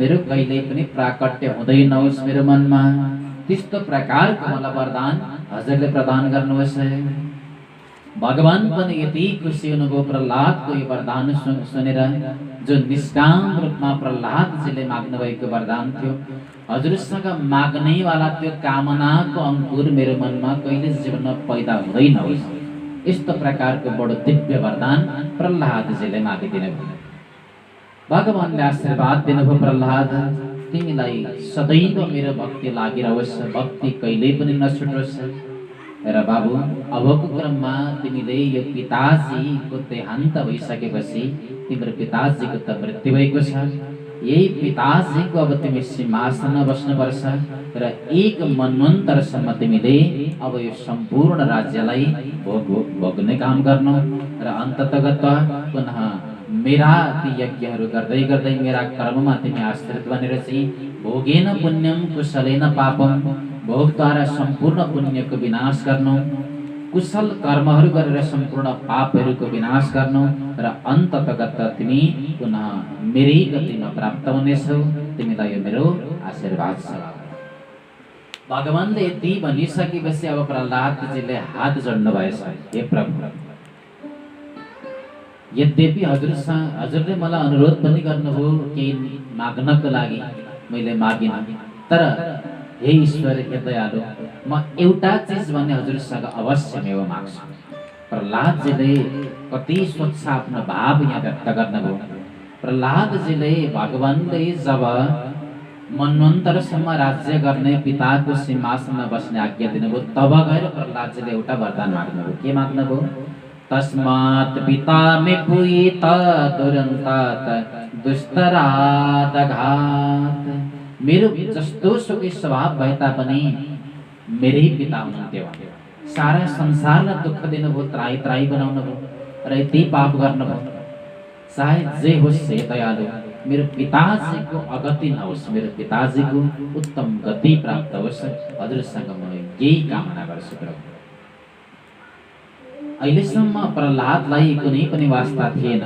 मेरो कहिल्यै पनि प्राकट्य हुँदै नहोस् मेरो मनमा। त्यस्तो प्रकारको मलाई वरदान हजुरले प्रदान गर्नुहोस्। भगवान पनि यति खुसी हुनुभयो प्रहलादको यो वरदान सुनेर, जो निष्काम रूपमा प्रहलादजीले माग्नु भएको वरदान थियो। हजुरसँग माग्नेवाला त्यो कामनाको अंकुर मेरो मनमा कहिले जीवनमा पैदा हुँदै नहोस्, यस्तो प्रकारको बडो दिव्य वरदान प्रहलादजीले मागिदिनु भयो। भगवानले आशीर्वाद दिनुभयो, प्रहलाद तिमीलाई सदैव मेरो भक्ति लागिरहोस्, भक्ति कहिल्यै पनि नछुटोस्। र बाबु अबको क्रममा तिमीले यो पिताजीको देहान्त भइसकेपछि तिम्रो पिताजीको त मृत्यु भएको छ, यही पिताजीको अब तिमी सिंहासनमा बस्नुपर्छ र 1 मनवन्तरसम्म तिमीले अब यो सम्पूर्ण राज्यलाई भोग्ने काम गर्नु र अन्ततगत पुनः मेरा ती यज्ञहरू गर्दै गर्दै मेरा कर्ममा तिमी आश्रित बनेर चाहिँ भोगेन पुण्यम कुशलेन पापम, भोगद्वारा सम्पूर्ण पुण्यको विनाश गर्नु, कुशल कर्महरू गरेर सम्पूर्ण पापहरूको विनाश गर्नु र अन्ततगत तिमी पुनः मेरै गतिमा प्राप्त हुनेछौ। तिमीलाई यो मेरो आशीर्वाद छ। भगवानले यति भनिसकेपछि अब प्रहलादजीले हात जोड्नु भएछ, हे प्रभु, यद्यपि हजुरले मलाई अनुरोध पनि गर्नुभयो केही माग्नको लागि, मैले मागिन, तर हे ईश्वर, हे दयालु, म एउटा चीज भने हजुरसँग अवश्य म माग्छु। प्रहलादजीले कति स्वच्छ आफ्नो भाव यहाँ व्यक्त गर्नुभयो। प्रहलादजीले भगवानले जब मनवन्तरसम्म राज्य गर्ने पिताको सिंहासनमा बस्ने आज्ञा दिनुभयो, तब गएर प्रहलादजीले एउटा वरदान माग्नुभयो। के माग्नुभयो? तस्मात् पिता मे पुयित दुरन्तात दुस्तरादघात, मेरो जस्तो सुकै स्वभाव भए तापनि मेरै पिता हुनुहुन्थ्यो। सारा संसारलाई दुःख दिनुभयो, त्राही त्राही बनाउनुभयो र यति पाप गर्नुभयो। चाहे जे होस् हे दयालु, मेरो पिताजीको अगति नहोस्, मेरो पिताजीको उत्तम गति प्राप्त होस्, हजुरसँग म यही कामना गर्छु प्रभु। अहिलेसम्म प्रहलादलाई कुनै पनि वास्ता थिएन,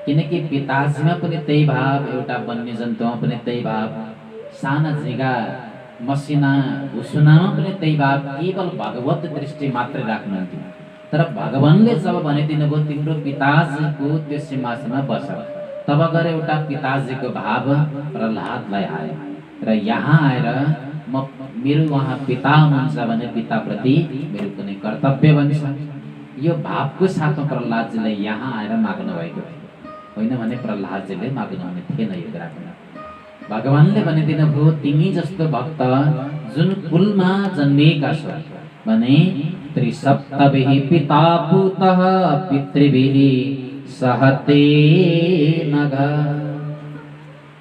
किनकि पिताजीमा पनि त्यही भाव, एउटा वन्यजन्तुमा पनि त्यही भाव, साना झिगा मसिना भुसुनामा पनि त्यही भाव, केवल भगवत दृष्टि मात्रै राख्नुहुन्थ्यो। तर भगवानले जब भनिदिनु भयो तिम्रो पिताजीको त्यो सिंहासनमा बस, तब गएर एउटा पिताजीको भाव प्रहलादलाई आयो र यहाँ आएर मेरो उहाँ पिता हुनुहुन्छ भने पिताप्रति मेरो कुनै कर्तव्य बन्छ, यो भावको साथमा प्रहलादजीले यहाँ आएर माग्नु भएको होइन भने प्रहलादजीले माग्नुहुने थिएन यो कुराको। भगवानले भनिदिनु भयो, तिमी जस्तो भक्त जुन कुलमा जन्मिएका छौ भने त्रिसप्तभिः पिता पुतः पितृभिः सहते नघ,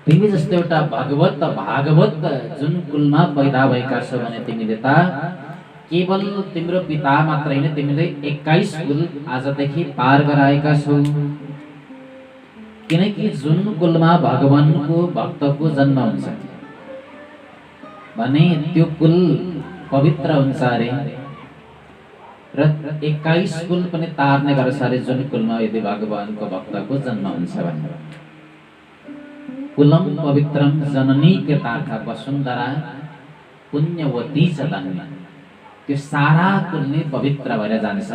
तिमी जस्तो एउटा भागवत जुन कुलमा पैदा भएका छौ भने तिमीले त केवल तिम्रो पिता मात्र होइन, तिमीले 21 कुल आजदेखि पार गराएका छौ। किनकि जुन कुलमा भगवानको भक्तको जन्म हुन्छ भने त्यो कुल पवित्र हुन्छ अरे र 21 कुल पनि तार्ने गर्छ अरे जुन कुलमा यदि भगवानको भक्तको जन्म हुन्छ भने। कुलम पवित्रम जननी कृतार्थ वसुन्धरा पुण्यवती च धन्य, त्यो सारा कुल नै पवित्र भएर जान्छ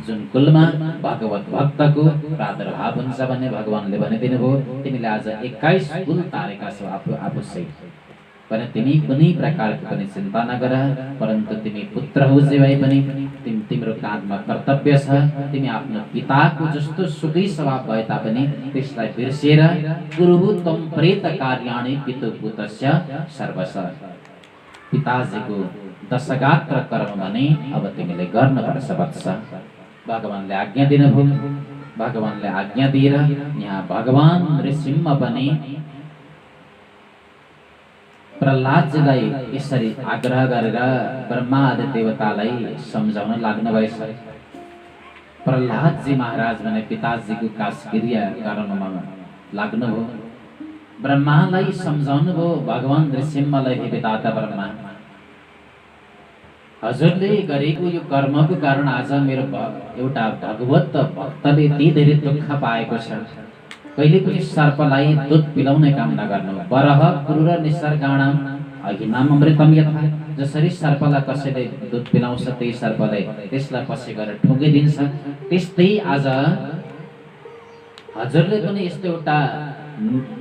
जुन कुलमा भगवत भक्तको प्रादुर्भाव हुन्छ भने भगवानले भनिदिनु भयो तिमीले आज 21 कुल तारेका छौ आफूसहित भने तिमी कुनै प्रकारको पनि चिन्ता नगर, परन्तु तिमी पुत्र हो जे भए पनि तिम्रो काँधमा कर्तव्य छ। तिमी आफ्नो पिताको जस्तो सुखी स्वभाव भए तापनि त्यसलाई बिर्सिएर कुरुहु त्वं प्रेत कार्याणि पितुपुतस्य सर्वश, पिताजीको दशगात्र कर्म भने अब तिमीले गर्नुपर्छ वत्स। भगवानले आज्ञा दिनुभयो, भगवानले आज्ञा दिएर यहाँ भगवान नृसिंह पनि प्रहलादजीलाई यसरी आग्रह गरेर ब्रह्मा आदि देवतालाई सम्झाउन लाग्नु भएछ। प्रहलादजी महाराज भने पिताजीको काशक्रिया गर्नमा लाग्नुभयो। ब्रह्मालाई सम्झाउनु भयो भगवान नृसिंहलाई, हे विधाता ब्रह्मा, हजुरले गरेको यो कर्मको कारण आज मेरो एउटा भगवत भक्तले यति धेरै दुःख पाएको छ। कहिले पनि सर्पलाई दुध पिलाउने काम नगर्नु। बरह क्रूर निसर्गाणाम अहिनाम अमृतम यथा, जसरी सर्पलाई कसैले दुध पिलाउँछ त्यही सर्पले त्यसलाई पछि गरेर ठुङ्गिदिन्छ, त्यस्तै आज हजुरले पनि यस्तो एउटा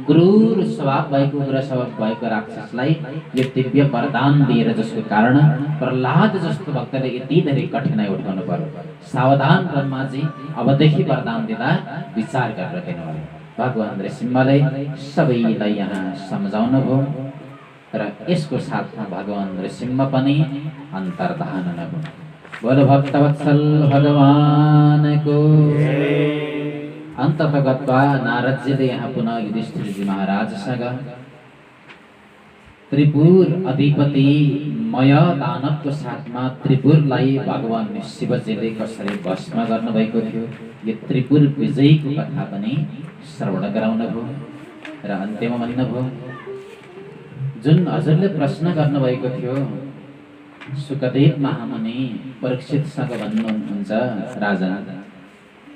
क्रूर स्वभाव भएको, उग्र स्वभाव भएको राक्षसलाई यो दिव्य वरदान दिएर जसको कारण प्रहलाद जस्तो भक्तले यति धेरै कठिनाइ उठाउनु पर्यो। सावधान ब्रह्माजी, अबदेखि वरदान दिँदा विचार गरेर दिनुभयो। भगवान नृसिंहले सबैलाई यहाँ सम्झाउनु भयो र यसको साथमा भगवान नृसिंह पनि अन्तर्धान हुनुभयो। बोलो भक्तवत्सल भगवानको अन्ततगत्वा नारदजीले यहाँ पुनः युधिष्ठिरजी महाराजसँग त्रिपुर अधिपति मय दानवको साथमा त्रिपुरलाई भगवान शिवजीले कसरी भस्म गर्नुभएको थियो यो त्रिपुर विजयको कथा पनि श्रवण गराउनु भयो र अन्त्यमा भन्नुभयो, जुन हजुरले प्रश्न गर्नुभएको थियो सुकदेव महामुनि परीक्षितसँग भन्नुहुन्छ, राजा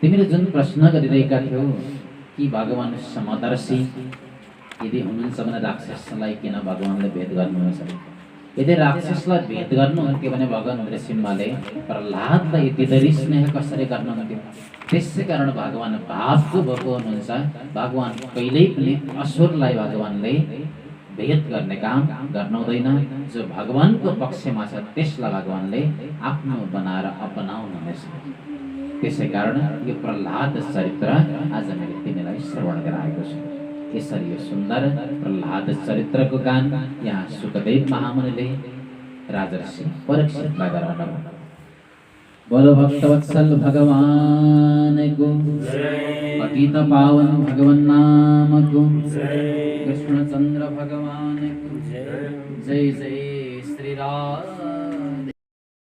तिमीले जुन प्रश्न गरिरहेका थियौ कि भगवान समदर्शी यदि हुनुहुन्छ भने राक्षसलाई किन भगवानले भेद गर्नुहुन्छ? यदि राक्षसलाई भेद गर्नुहुन्थ्यो भने भगवान नृसिंहले प्रहलादलाई यति धेरै स्नेह कसरी गर्नुहुन्थ्यो? त्यसै कारण भगवान भावको भएको हुनुहुन्छ। भगवान कहिल्यै पनि असुरलाई भगवानले भेद गर्ने काम गर्नु हुँदैन। जो भगवानको पक्षमा छ त्यसलाई भगवानले आफ्नो बनाएर अपनाउनु हुनेछ। त्यसै कारण यो प्रहलाद चरित्र आज मैले तिमीलाई श्रवण गराएको छु। यसरी यो सुन्दर प्रहलाद चरित्रको गान यहाँ सुकदेव महामुनिले राजर्षि परीक्षितलाई गराउनुभयो। बोलो भक्तवत्सल भगवानको पतित पावन भगवान नामको कृष्णचंद्र भगवानको जय जय श्री राम।